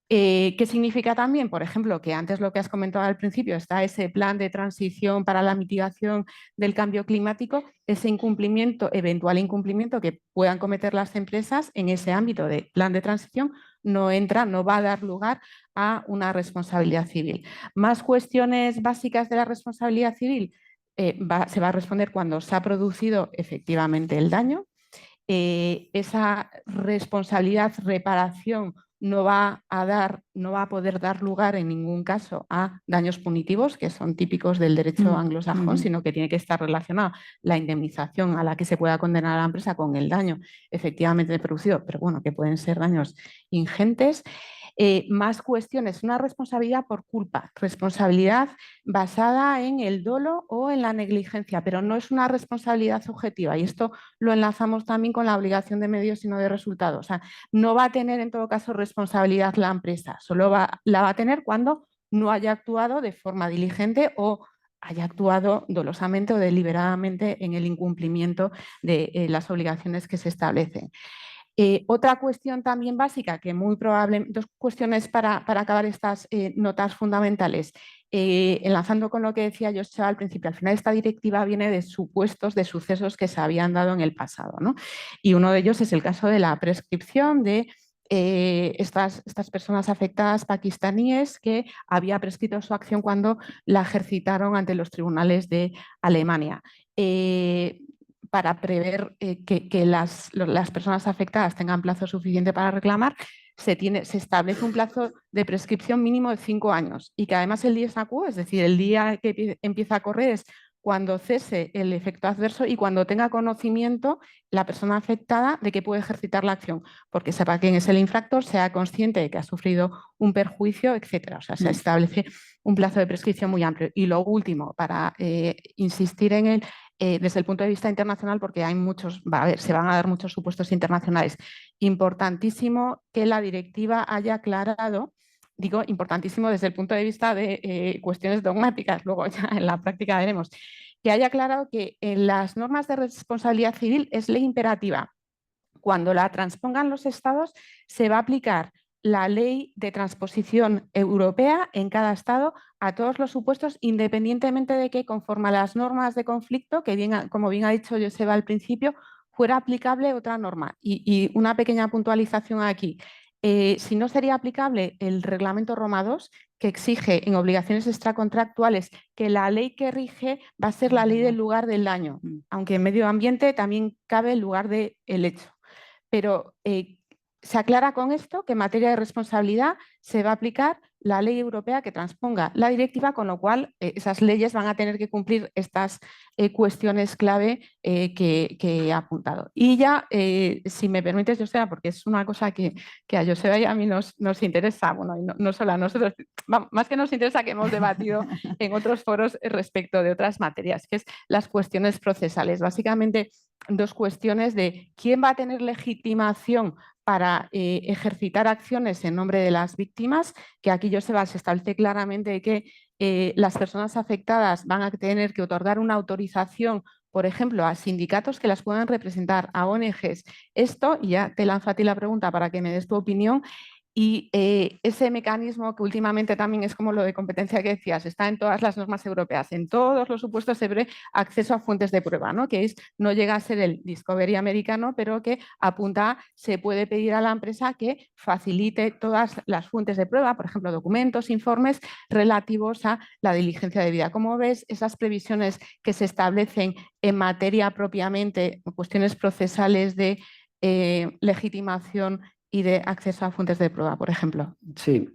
Speaker 4: ¿Qué significa también? Por ejemplo, que antes lo que has comentado al principio, está ese plan de transición para la mitigación del cambio climático, ese incumplimiento, eventual incumplimiento que puedan cometer las empresas en ese ámbito de plan de transición, no va a dar lugar a una responsabilidad civil. Más cuestiones básicas de la responsabilidad civil, se va a responder cuando se ha producido efectivamente el daño. Esa responsabilidad, reparación no va a poder dar lugar en ningún caso a daños punitivos, que son típicos del derecho anglosajón, sino que tiene que estar relacionada la indemnización a la que se pueda condenar a la empresa con el daño efectivamente producido, pero bueno, que pueden ser daños ingentes. Más cuestiones, una responsabilidad por culpa, responsabilidad basada en el dolo o en la negligencia, pero no es una responsabilidad objetiva, y esto lo enlazamos también con la obligación de medios y no de resultados. O sea, no va a tener en todo caso responsabilidad la empresa, solo la va a tener cuando no haya actuado de forma diligente o haya actuado dolosamente o deliberadamente en el incumplimiento de las obligaciones que se establecen. Otra cuestión también básica, que muy probable, dos cuestiones para acabar estas notas fundamentales. Enlazando con lo que decía Joseba al principio, al final esta directiva viene de supuestos de sucesos que se habían dado en el pasado, ¿no? Y uno de ellos es el caso de la prescripción de estas personas afectadas pakistaníes que había prescrito su acción cuando la ejercitaron ante los tribunales de Alemania. Para prever que las personas afectadas tengan plazo suficiente para reclamar, se establece un plazo de prescripción mínimo de 5 años y que además el dies acuo, es decir, el día que empieza a correr es cuando cese el efecto adverso y cuando tenga conocimiento la persona afectada de que puede ejercitar la acción, porque sepa quién es el infractor, sea consciente de que ha sufrido un perjuicio, etcétera. O sea, se establece un plazo de prescripción muy amplio. Y lo último, para insistir en él, desde el punto de vista internacional, porque hay muchos, se van a dar muchos supuestos internacionales, importantísimo que la directiva haya aclarado, digo importantísimo desde el punto de vista de cuestiones dogmáticas, luego ya en la práctica veremos, que haya aclarado que en las normas de responsabilidad civil es ley imperativa. Cuando la transpongan los estados se va a aplicar la ley de transposición europea en cada estado a todos los supuestos, independientemente de que, conforme a las normas de conflicto, que bien, como bien ha dicho Joseba al principio, fuera aplicable otra norma. Y una pequeña puntualización aquí. Si no sería aplicable el reglamento Roma II, que exige en obligaciones extracontractuales que la ley que rige va a ser la ley del lugar del daño, aunque en medio ambiente también cabe el lugar del hecho. Pero se aclara con esto que en materia de responsabilidad se va a aplicar la ley europea que transponga la directiva, con lo cual esas leyes van a tener que cumplir estas cuestiones clave que he apuntado. Y ya, si me permites, Joseba, porque es una cosa que a Joseba y a mí nos interesa, bueno, y no solo a nosotros, más que nos interesa, que hemos debatido en otros foros respecto de otras materias, que es las cuestiones procesales. Básicamente, dos cuestiones de quién va a tener legitimación para ejercitar acciones en nombre de las víctimas, que aquí Joseba se establece claramente que las personas afectadas van a tener que otorgar una autorización, por ejemplo, a sindicatos que las puedan representar, a ONGs. Esto, y ya te lanzo a ti la pregunta para que me des tu opinión, y ese mecanismo que últimamente también es como lo de competencia que decías, está en todas las normas europeas, en todos los supuestos se ve acceso a fuentes de prueba, ¿no? Que no llega a ser el Discovery americano, pero que apunta a, se puede pedir a la empresa que facilite todas las fuentes de prueba, por ejemplo, documentos, informes relativos a la diligencia debida. ¿Cómo ves esas previsiones que se establecen en materia propiamente, cuestiones procesales de legitimación y de acceso a fuentes de prueba, por ejemplo?
Speaker 3: Sí,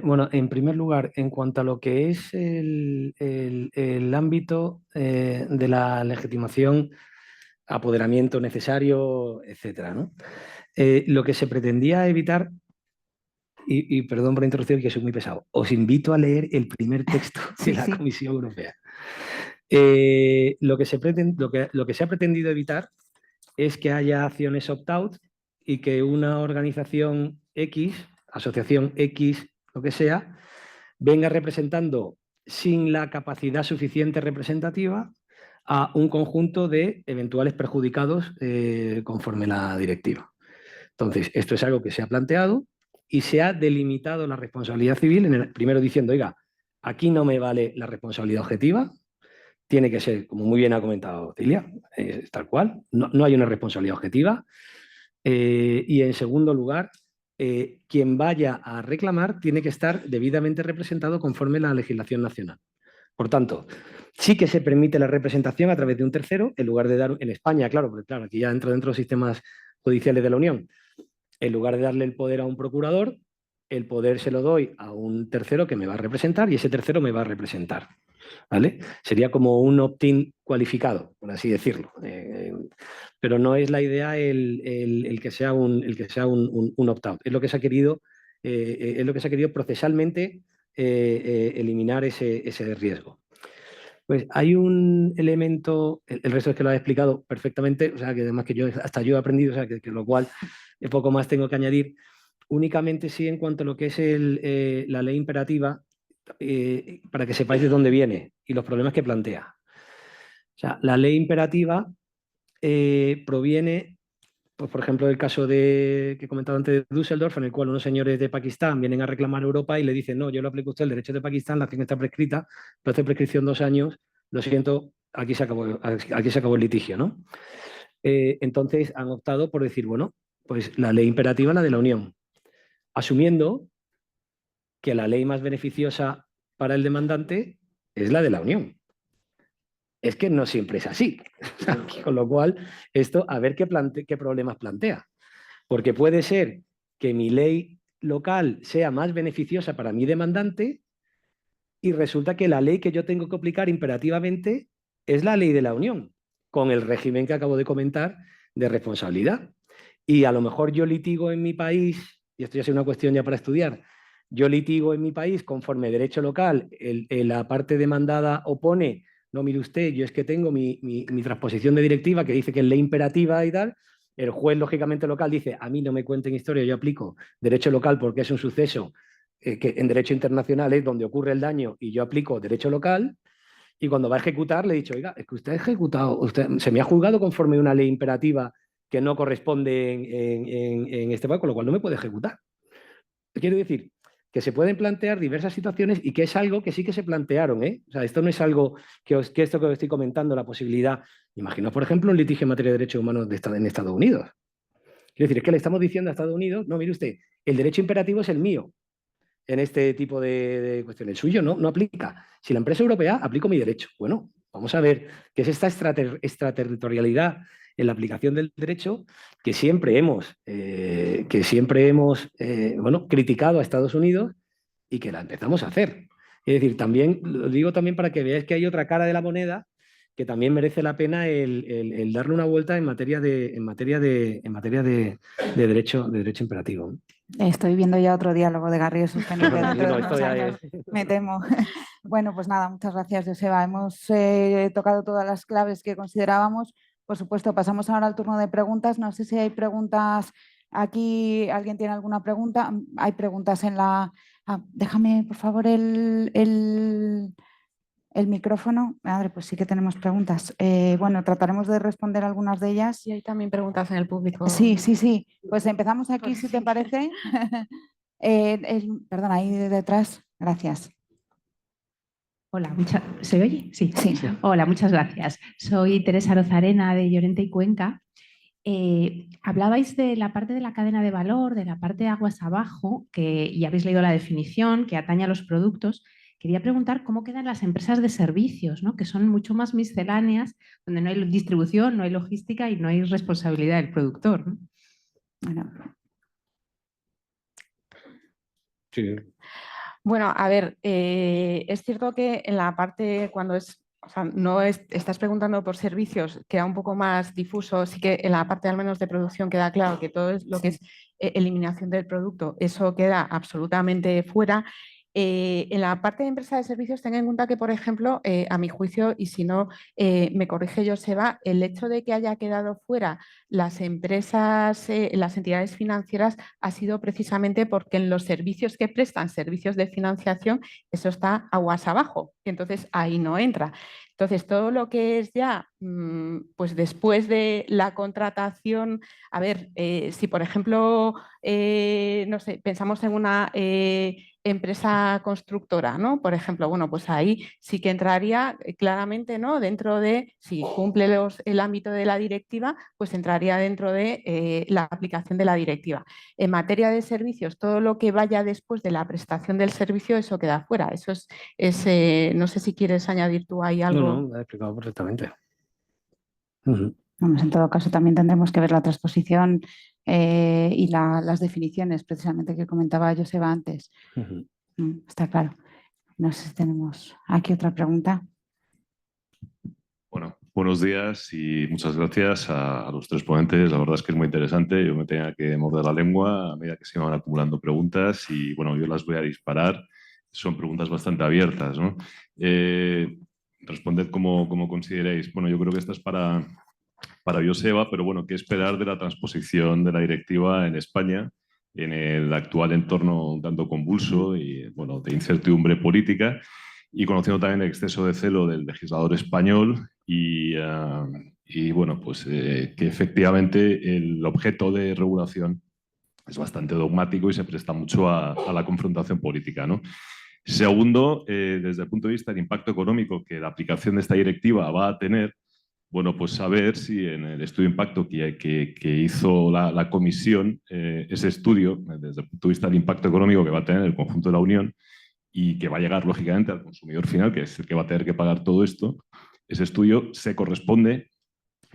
Speaker 3: bueno, en primer lugar, en cuanto a lo que es el ámbito de la legitimación, apoderamiento necesario, etcétera, ¿no? Lo que se pretendía evitar, y perdón por la interrupción, que soy muy pesado, os invito a leer el primer texto de la Comisión Europea. Lo que se ha pretendido evitar es que haya acciones opt-out y que una organización X, asociación X, lo que sea, venga representando sin la capacidad suficiente representativa a un conjunto de eventuales perjudicados conforme la directiva. Entonces, esto es algo que se ha planteado y se ha delimitado la responsabilidad civil, primero diciendo, oiga, aquí no me vale la responsabilidad objetiva, tiene que ser, como muy bien ha comentado Cilia, tal cual, no hay una responsabilidad objetiva. Y en segundo lugar, quien vaya a reclamar tiene que estar debidamente representado conforme a la legislación nacional. Por tanto, sí que se permite la representación a través de un tercero, en lugar de dar en España, claro, porque claro, aquí ya entra dentro de los sistemas judiciales de la Unión. En lugar de darle el poder a un procurador, el poder se lo doy a un tercero que me va a representar y ese tercero me va a representar. ¿Vale? Sería como un opt-in cualificado, por así decirlo. Pero no es la idea el que sea un opt-out. Es lo que se ha querido, procesalmente eliminar ese riesgo. Pues hay un elemento, el resto es que lo ha explicado perfectamente, o sea, que además que hasta yo he aprendido, o sea, que lo cual poco más tengo que añadir. Únicamente sí en cuanto a lo que es la ley imperativa, para que sepáis de dónde viene y los problemas que plantea. O sea, la ley imperativa proviene, pues, por ejemplo, del caso que he comentado antes de Düsseldorf, en el cual unos señores de Pakistán vienen a reclamar a Europa y le dicen, no, yo lo aplico a usted el derecho de Pakistán, la acción está prescrita, pero hace prescripción 2 años, lo siento, aquí se acabó el litigio, ¿no? Entonces han optado por decir, bueno, pues la ley imperativa es la de la Unión, asumiendo que la ley más beneficiosa para el demandante es la de la Unión. Es que no siempre es así. Con lo cual, esto a ver qué problemas plantea. Porque puede ser que mi ley local sea más beneficiosa para mi demandante y resulta que la ley que yo tengo que aplicar imperativamente es la ley de la Unión, con el régimen que acabo de comentar de responsabilidad. Y a lo mejor yo litigo en mi país, y esto ya es una cuestión ya para estudiar, yo litigo en mi país conforme derecho local, la parte demandada opone, no, mire usted, yo es que tengo mi transposición de directiva que dice que es ley imperativa y tal, el juez lógicamente local dice, a mí no me cuenten historia, yo aplico derecho local porque es un suceso que en derecho internacional es donde ocurre el daño y yo aplico derecho local, y cuando va a ejecutar le he dicho, oiga, es que usted ha ejecutado, se me ha juzgado conforme a una ley imperativa que no corresponde en este país, con lo cual no me puede ejecutar. Quiero decir que se pueden plantear diversas situaciones y que es algo que sí que se plantearon, ¿eh? O sea, esto no es algo que esto que os estoy comentando, la posibilidad, imagino, por ejemplo, un litigio en materia de derechos humanos en Estados Unidos. Quiero decir, es que le estamos diciendo a Estados Unidos, no, mire usted, el derecho imperativo es el mío en este tipo de cuestiones. El suyo no aplica. Si la empresa europea, aplico mi derecho. Bueno, vamos a ver qué es esta extraterritorialidad en la aplicación del derecho que siempre hemos criticado a Estados Unidos y que la empezamos a hacer. Es decir, también lo digo también para que veáis que hay otra cara de la moneda que también merece la pena el darle una vuelta en materia de derecho imperativo.
Speaker 2: Estoy viendo ya otro diálogo de Garrigues Sostenible dentro de unos años,
Speaker 3: es...
Speaker 2: me temo. Bueno, pues nada, muchas gracias, Joseba. Hemos tocado todas las claves que considerábamos. Por supuesto, pasamos ahora al turno de preguntas. No sé si hay preguntas aquí. ¿Alguien tiene alguna pregunta? Hay preguntas en la... déjame, por favor, el micrófono. Madre, pues sí que tenemos preguntas. Bueno, trataremos de responder algunas de ellas.
Speaker 4: Y hay también preguntas en el público.
Speaker 2: Sí. Pues empezamos aquí, si te parece. Perdón, ahí detrás. Gracias.
Speaker 5: Hola, ¿se oye? Sí.
Speaker 2: Sí.
Speaker 5: Hola, muchas gracias. Soy Teresa Rozarena de Llorente y Cuenca. Hablabais de la parte de la cadena de valor, de la parte de aguas abajo, y habéis leído la definición que atañe a los productos. Quería preguntar cómo quedan las empresas de servicios, ¿no? Que son mucho más misceláneas, donde no hay distribución, no hay logística y no hay responsabilidad del productor, ¿no?
Speaker 2: Bueno.
Speaker 3: Sí.
Speaker 4: Bueno, a ver, es cierto que en la parte cuando estás preguntando por servicios, queda un poco más difuso, sí que en la parte al menos de producción queda claro que todo lo que es eliminación del producto, eso queda absolutamente fuera. En la parte de empresa de servicios, ten en cuenta que, por ejemplo, a mi juicio, y si no me corrige Joseba, el hecho de que haya quedado fuera las empresas, las entidades financieras, ha sido precisamente porque en los servicios que prestan, servicios de financiación, eso está aguas abajo, y entonces ahí no entra. Entonces, todo lo que es ya, pues después de la contratación, a ver, si por ejemplo, no sé, pensamos en una empresa constructora, ¿no? Por ejemplo, bueno, pues ahí sí que entraría claramente, ¿no? Dentro de, si cumple el ámbito de la directiva, pues entraría dentro de la aplicación de la directiva. En materia de servicios, todo lo que vaya después de la prestación del servicio, eso queda fuera. Eso no sé si quieres añadir tú ahí algo.
Speaker 3: No, lo he explicado perfectamente.
Speaker 2: Vamos, en todo caso, también tendremos que ver la transposición y las definiciones, precisamente, que comentaba Joseba antes. Está claro. No sé si tenemos aquí otra pregunta.
Speaker 6: Bueno, buenos días y muchas gracias a los tres ponentes. La verdad es que es muy interesante. Yo me tenía que morder la lengua a medida que se iban acumulando preguntas y bueno, yo las voy a disparar. Son preguntas bastante abiertas, ¿no? Responded como consideréis. Bueno, yo creo que esta es para Joseba, pero bueno, ¿qué esperar de la transposición de la directiva en España en el actual entorno un tanto convulso y bueno, de incertidumbre política? Y conociendo también el exceso de celo del legislador español y bueno, pues que efectivamente el objeto de regulación es bastante dogmático y se presta mucho a la confrontación política, ¿no? Segundo, desde el punto de vista del impacto económico que la aplicación de esta directiva va a tener, bueno, pues saber si en el estudio de impacto que hizo la comisión, ese estudio, desde el punto de vista del impacto económico que va a tener el conjunto de la Unión, y que va a llegar lógicamente al consumidor final, que es el que va a tener que pagar todo esto, ese estudio se corresponde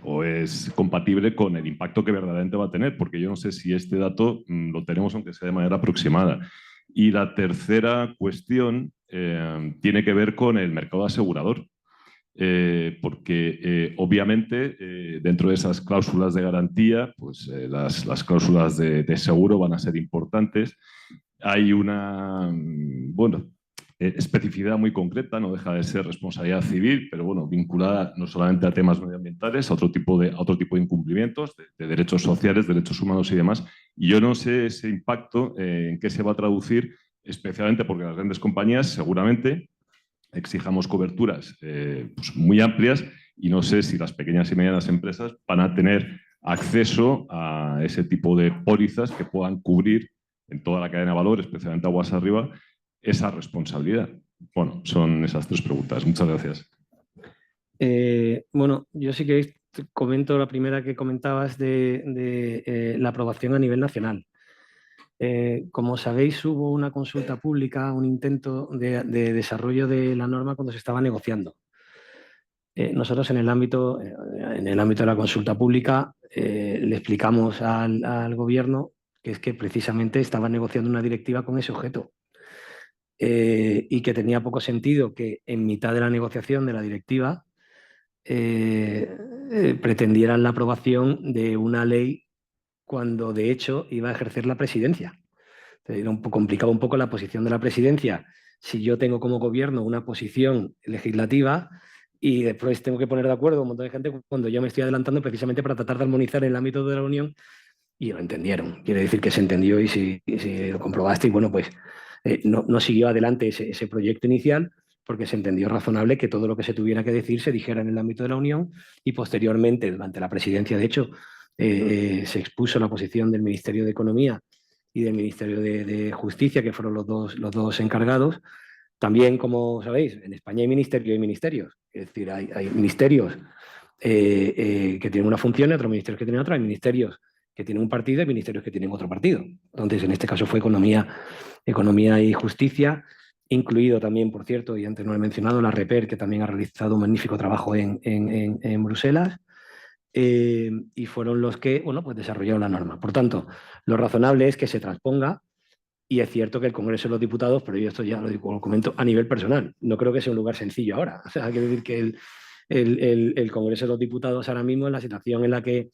Speaker 6: o es compatible con el impacto que verdaderamente va a tener, porque yo no sé si este dato lo tenemos aunque sea de manera aproximada. Y la tercera cuestión tiene que ver con el mercado asegurador. Porque obviamente dentro de esas cláusulas de garantía, pues las cláusulas de seguro van a ser importantes. Hay una, bueno, especificidad muy concreta, no deja de ser responsabilidad civil, pero bueno, vinculada no solamente a temas medioambientales, a otro tipo de incumplimientos de derechos sociales, derechos humanos y demás. Y yo no sé ese impacto en qué se va a traducir, especialmente porque las grandes compañías seguramente exijamos coberturas pues muy amplias y no sé si las pequeñas y medianas empresas van a tener acceso a ese tipo de pólizas que puedan cubrir en toda la cadena de valor, especialmente aguas arriba, esa responsabilidad. Bueno, son esas tres preguntas. Muchas gracias.
Speaker 3: Bueno, yo sí que comento la primera que comentabas de la aprobación a nivel nacional. Como sabéis, hubo una consulta pública, un intento de desarrollo de la norma cuando se estaba negociando. Nosotros en el ámbito de la consulta pública le explicamos al gobierno que es que precisamente estaba negociando una directiva con ese objeto y que tenía poco sentido que en mitad de la negociación de la directiva pretendieran la aprobación de una ley cuando de hecho iba a ejercer la presidencia. Complicaba un poco la posición de la presidencia si yo tengo como gobierno una posición legislativa y después tengo que poner de acuerdo a un montón de gente cuando yo me estoy adelantando precisamente para tratar de armonizar en el ámbito de la Unión, y lo entendieron. Quiere decir que se entendió y si lo comprobaste y bueno, pues no siguió adelante ese proyecto inicial porque se entendió razonable que todo lo que se tuviera que decir se dijera en el ámbito de la Unión y posteriormente, durante la presidencia, de hecho, se expuso la posición del Ministerio de Economía y del Ministerio de Justicia, que fueron los dos encargados. También, como sabéis, en España hay ministerio y ministerios. Es decir, hay ministerios que tienen una función y otros ministerios que tienen otra. Hay ministerios que tienen un partido y ministerios que tienen otro partido. Entonces, en este caso fue Economía y Justicia, incluido también, por cierto, y antes no lo he mencionado, la REPER, que también ha realizado un magnífico trabajo en Bruselas. Y fueron los que bueno, pues desarrollaron la norma. Por tanto, lo razonable es que se transponga, y es cierto que el Congreso de los Diputados, pero yo esto ya lo comento a nivel personal, no creo que sea un lugar sencillo ahora. O sea, hay que decir que el Congreso de los Diputados ahora mismo, en la situación en la que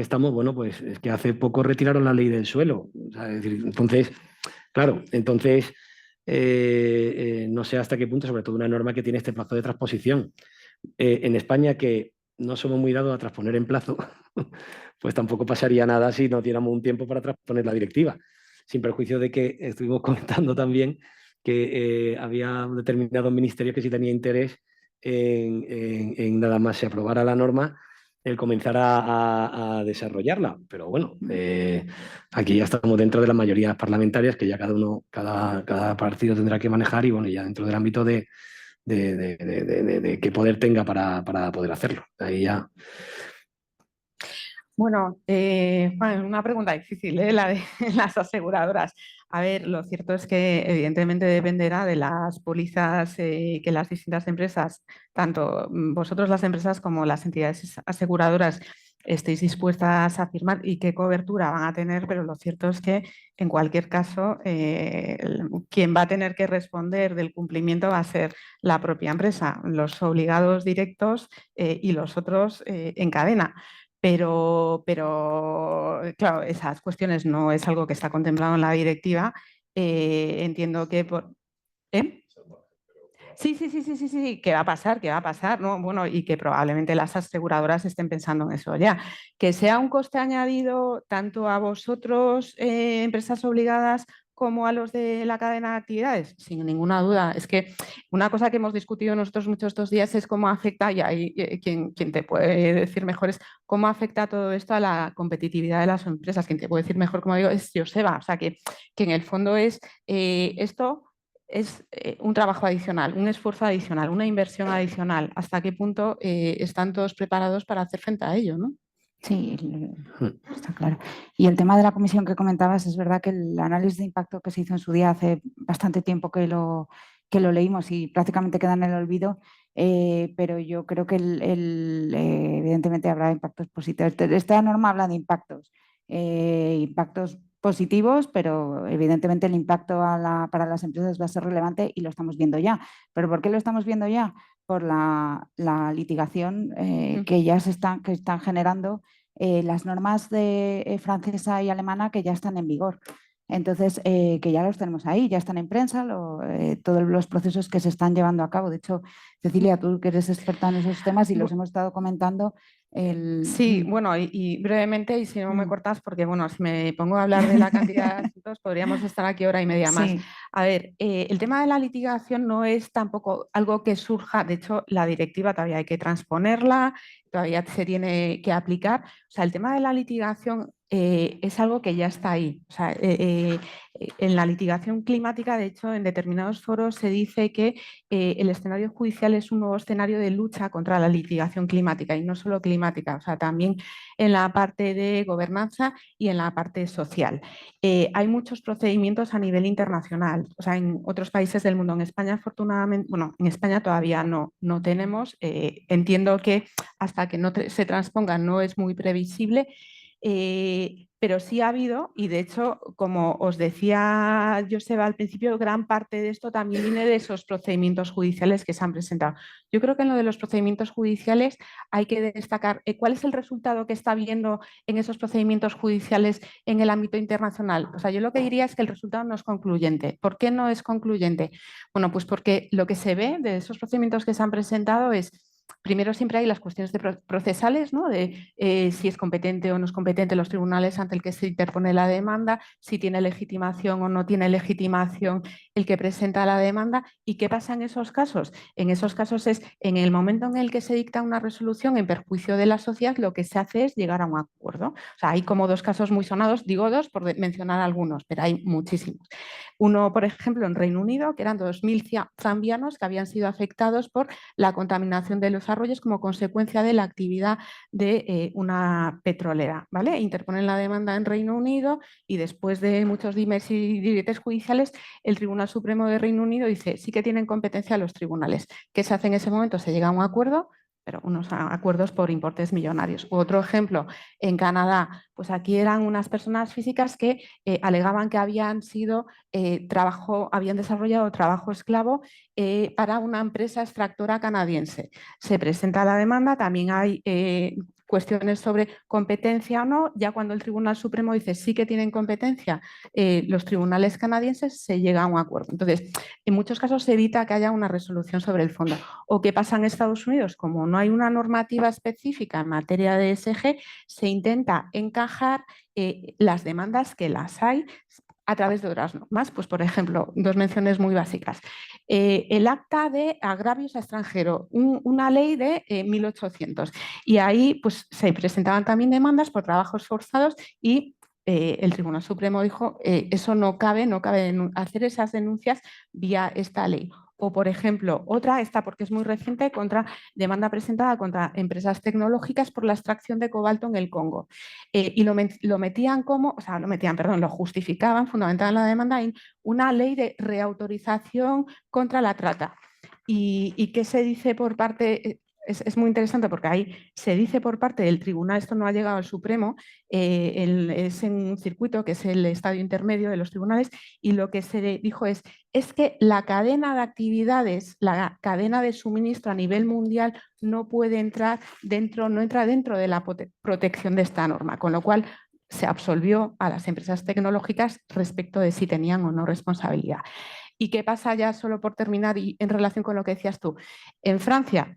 Speaker 3: estamos, bueno, pues es que hace poco retiraron la ley del suelo. O sea, es decir, entonces, claro, no sé hasta qué punto, sobre todo una norma que tiene este plazo de transposición. En España, que no somos muy dados a transponer en plazo, pues tampoco pasaría nada si no tuviéramos un tiempo para transponer la directiva. Sin perjuicio de que estuvimos comentando también que había determinados ministerios que sí tenía interés en nada más se aprobara la norma, el comenzar a desarrollarla. Pero bueno, aquí ya estamos dentro de las mayorías parlamentarias que ya cada partido tendrá que manejar y bueno, ya dentro del ámbito de qué poder tenga para poder hacerlo. Ahí ya.
Speaker 4: Bueno, una pregunta difícil, la de las aseguradoras. A ver, lo cierto es que evidentemente dependerá de las pólizas que las distintas empresas, tanto vosotros las empresas como las entidades aseguradoras, estéis dispuestas a firmar y qué cobertura van a tener, pero lo cierto es que en cualquier caso quien va a tener que responder del cumplimiento va a ser la propia empresa, los obligados directos y los otros en cadena. Pero, claro, esas cuestiones no es algo que está contemplado en la directiva. Entiendo que ¿eh? Sí, que va a pasar, ¿no? Bueno, y que probablemente las aseguradoras estén pensando en eso ya. Que sea un coste añadido tanto a vosotros, empresas obligadas, como a los de la cadena de actividades, sin ninguna duda. Es que una cosa que hemos discutido nosotros muchos estos días es cómo afecta, y ahí quien te puede decir mejor es cómo afecta todo esto a la competitividad de las empresas. Quien te puede decir mejor, como digo, es Joseba. O sea, que en el fondo es esto es un trabajo adicional, un esfuerzo adicional, una inversión adicional. ¿Hasta qué punto están todos preparados para hacer frente a ello, ¿no?
Speaker 2: Sí, está claro. Y el tema de la comisión que comentabas, es verdad que el análisis de impacto que se hizo en su día hace bastante tiempo que lo leímos y prácticamente queda en el olvido, pero yo creo que evidentemente habrá impactos positivos. Esta norma habla de impactos positivos, pero evidentemente el impacto para las empresas va a ser relevante y lo estamos viendo ya. ¿Pero por qué lo estamos viendo ya? Por la litigación que ya que están generando las normas francesa y alemana que ya están en vigor. Entonces, que ya los tenemos ahí, ya están en prensa, todos los procesos que se están llevando a cabo. De hecho, Cecilia, tú que eres experta en esos temas y los hemos estado comentando.
Speaker 4: Sí, bueno, y brevemente, y si no me cortas, porque bueno, si me pongo a hablar de la cantidad de asuntos, podríamos estar aquí hora y media más.
Speaker 2: Sí.
Speaker 4: A ver, el tema de la litigación no es tampoco algo que surja, de hecho, la directiva todavía hay que transponerla, todavía se tiene que aplicar. O sea, el tema de la litigación es algo que ya está ahí. O sea, en la litigación climática, de hecho, en determinados foros se dice que el escenario judicial es un nuevo escenario de lucha contra la litigación climática y no solo climática, o sea, también en la parte de gobernanza y en la parte social. Hay muchos procedimientos a nivel internacional, o sea, en otros países del mundo. En España, afortunadamente, bueno, en España todavía no tenemos. Entiendo que hasta que no se transponga no es muy previsible. Pero sí ha habido, y de hecho, como os decía Joseba al principio, gran parte de esto también viene de esos procedimientos judiciales que se han presentado. Yo creo que en lo de los procedimientos judiciales hay que destacar cuál es el resultado que está habiendo en esos procedimientos judiciales en el ámbito internacional. O sea, yo lo que diría es que el resultado no es concluyente. ¿Por qué no es concluyente? Bueno, pues porque lo que se ve de esos procedimientos que se han presentado es: primero, siempre hay las cuestiones procesales, ¿no? De si es competente o no es competente los tribunales ante el que se interpone la demanda, si tiene legitimación o no tiene legitimación el que presenta la demanda. ¿Y qué pasa en esos casos? En esos casos es en el momento en el que se dicta una resolución en perjuicio de la sociedad, lo que se hace es llegar a un acuerdo. O sea, hay como dos casos muy sonados, digo dos por mencionar algunos, pero hay muchísimos. Uno, por ejemplo, en Reino Unido, que eran 2.000 zambianos que habían sido afectados por la contaminación de los arroyos como consecuencia de la actividad de una petrolera, ¿vale? Interponen la demanda en Reino Unido y después de muchos dimes y diretes judiciales, el Tribunal Supremo de Reino Unido dice sí que tienen competencia los tribunales. ¿Qué se hace en ese momento? Se llega a un acuerdo, pero unos acuerdos por importes millonarios. Otro ejemplo, en Canadá, pues aquí eran unas personas físicas que alegaban que habían desarrollado trabajo esclavo para una empresa extractora canadiense. Se presenta la demanda, también hay cuestiones sobre competencia o no. Ya cuando el Tribunal Supremo dice sí que tienen competencia, los tribunales canadienses, se llega a un acuerdo. Entonces, en muchos casos se evita que haya una resolución sobre el fondo. ¿O qué pasa en Estados Unidos? Como no hay una normativa específica en materia de ESG, se intenta encajar las demandas que las hay a través de otras normas. Pues, por ejemplo, dos menciones muy básicas. El acta de agravios a extranjero, una ley de 1800. Y ahí pues, se presentaban también demandas por trabajos forzados y el Tribunal Supremo dijo eso no cabe hacer esas denuncias vía esta ley. O, por ejemplo, otra, esta porque es muy reciente, demanda presentada contra empresas tecnológicas por la extracción de cobalto en el Congo. Y lo metían como, o sea, lo justificaban, fundamentaban la demanda en una ley de reautorización contra la trata. ¿Y qué se dice por parte? Es muy interesante porque ahí se dice por parte del tribunal, esto no ha llegado al Supremo, es en un circuito que es el estadio intermedio de los tribunales, y lo que se dijo es que la cadena de actividades, la cadena de suministro a nivel mundial no puede entrar dentro, no entra dentro de la protección de esta norma, con lo cual se absolvió a las empresas tecnológicas respecto de si tenían o no responsabilidad. ¿Y qué pasa ya solo por terminar y en relación con lo que decías tú? En Francia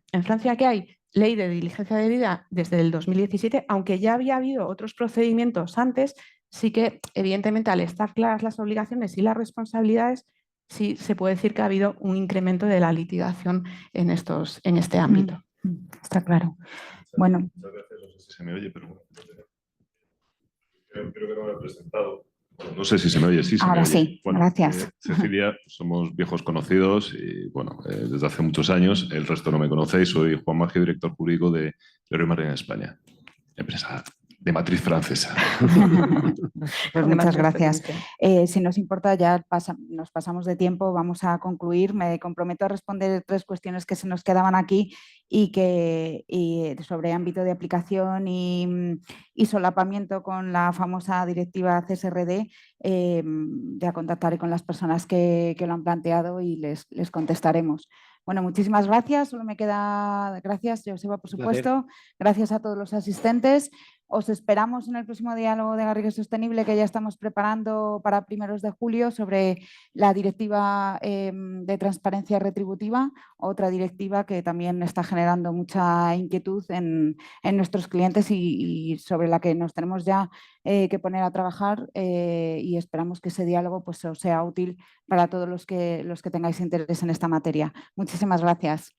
Speaker 4: ¿qué hay? Ley de diligencia debida desde el 2017, aunque ya había habido otros procedimientos antes, sí que evidentemente al estar claras las obligaciones y las responsabilidades, sí se puede decir que ha habido un incremento de la litigación en este ámbito.
Speaker 2: Está claro. Bueno.
Speaker 6: Muchas gracias, no sé si se me oye, pero creo que no me he presentado. No sé si se me oye, sí.
Speaker 2: Ahora sí,
Speaker 6: bueno,
Speaker 2: gracias.
Speaker 6: Cecilia, somos viejos conocidos y bueno, desde hace muchos años, el resto no me conocéis, soy Juan Maggio, director jurídico de Leroy Merlin en España, empresa de matriz francesa.
Speaker 2: Pues muchas gracias. Si nos importa, ya nos pasamos de tiempo, vamos a concluir. Me comprometo a responder 3 cuestiones que se nos quedaban aquí y sobre ámbito de aplicación y solapamiento con la famosa directiva CSRD. Ya contactaré con las personas que lo han planteado y les contestaremos. Bueno, muchísimas gracias. Solo me queda gracias, Joseba, por supuesto. Gracias a todos los asistentes. Os esperamos en el próximo diálogo de Garrigues Sostenible que ya estamos preparando para primeros de julio sobre la directiva de transparencia retributiva, otra directiva que también está generando mucha inquietud en nuestros clientes y sobre la que nos tenemos ya que poner a trabajar y esperamos que ese diálogo pues, os sea útil para todos los que tengáis interés en esta materia. Muchísimas gracias.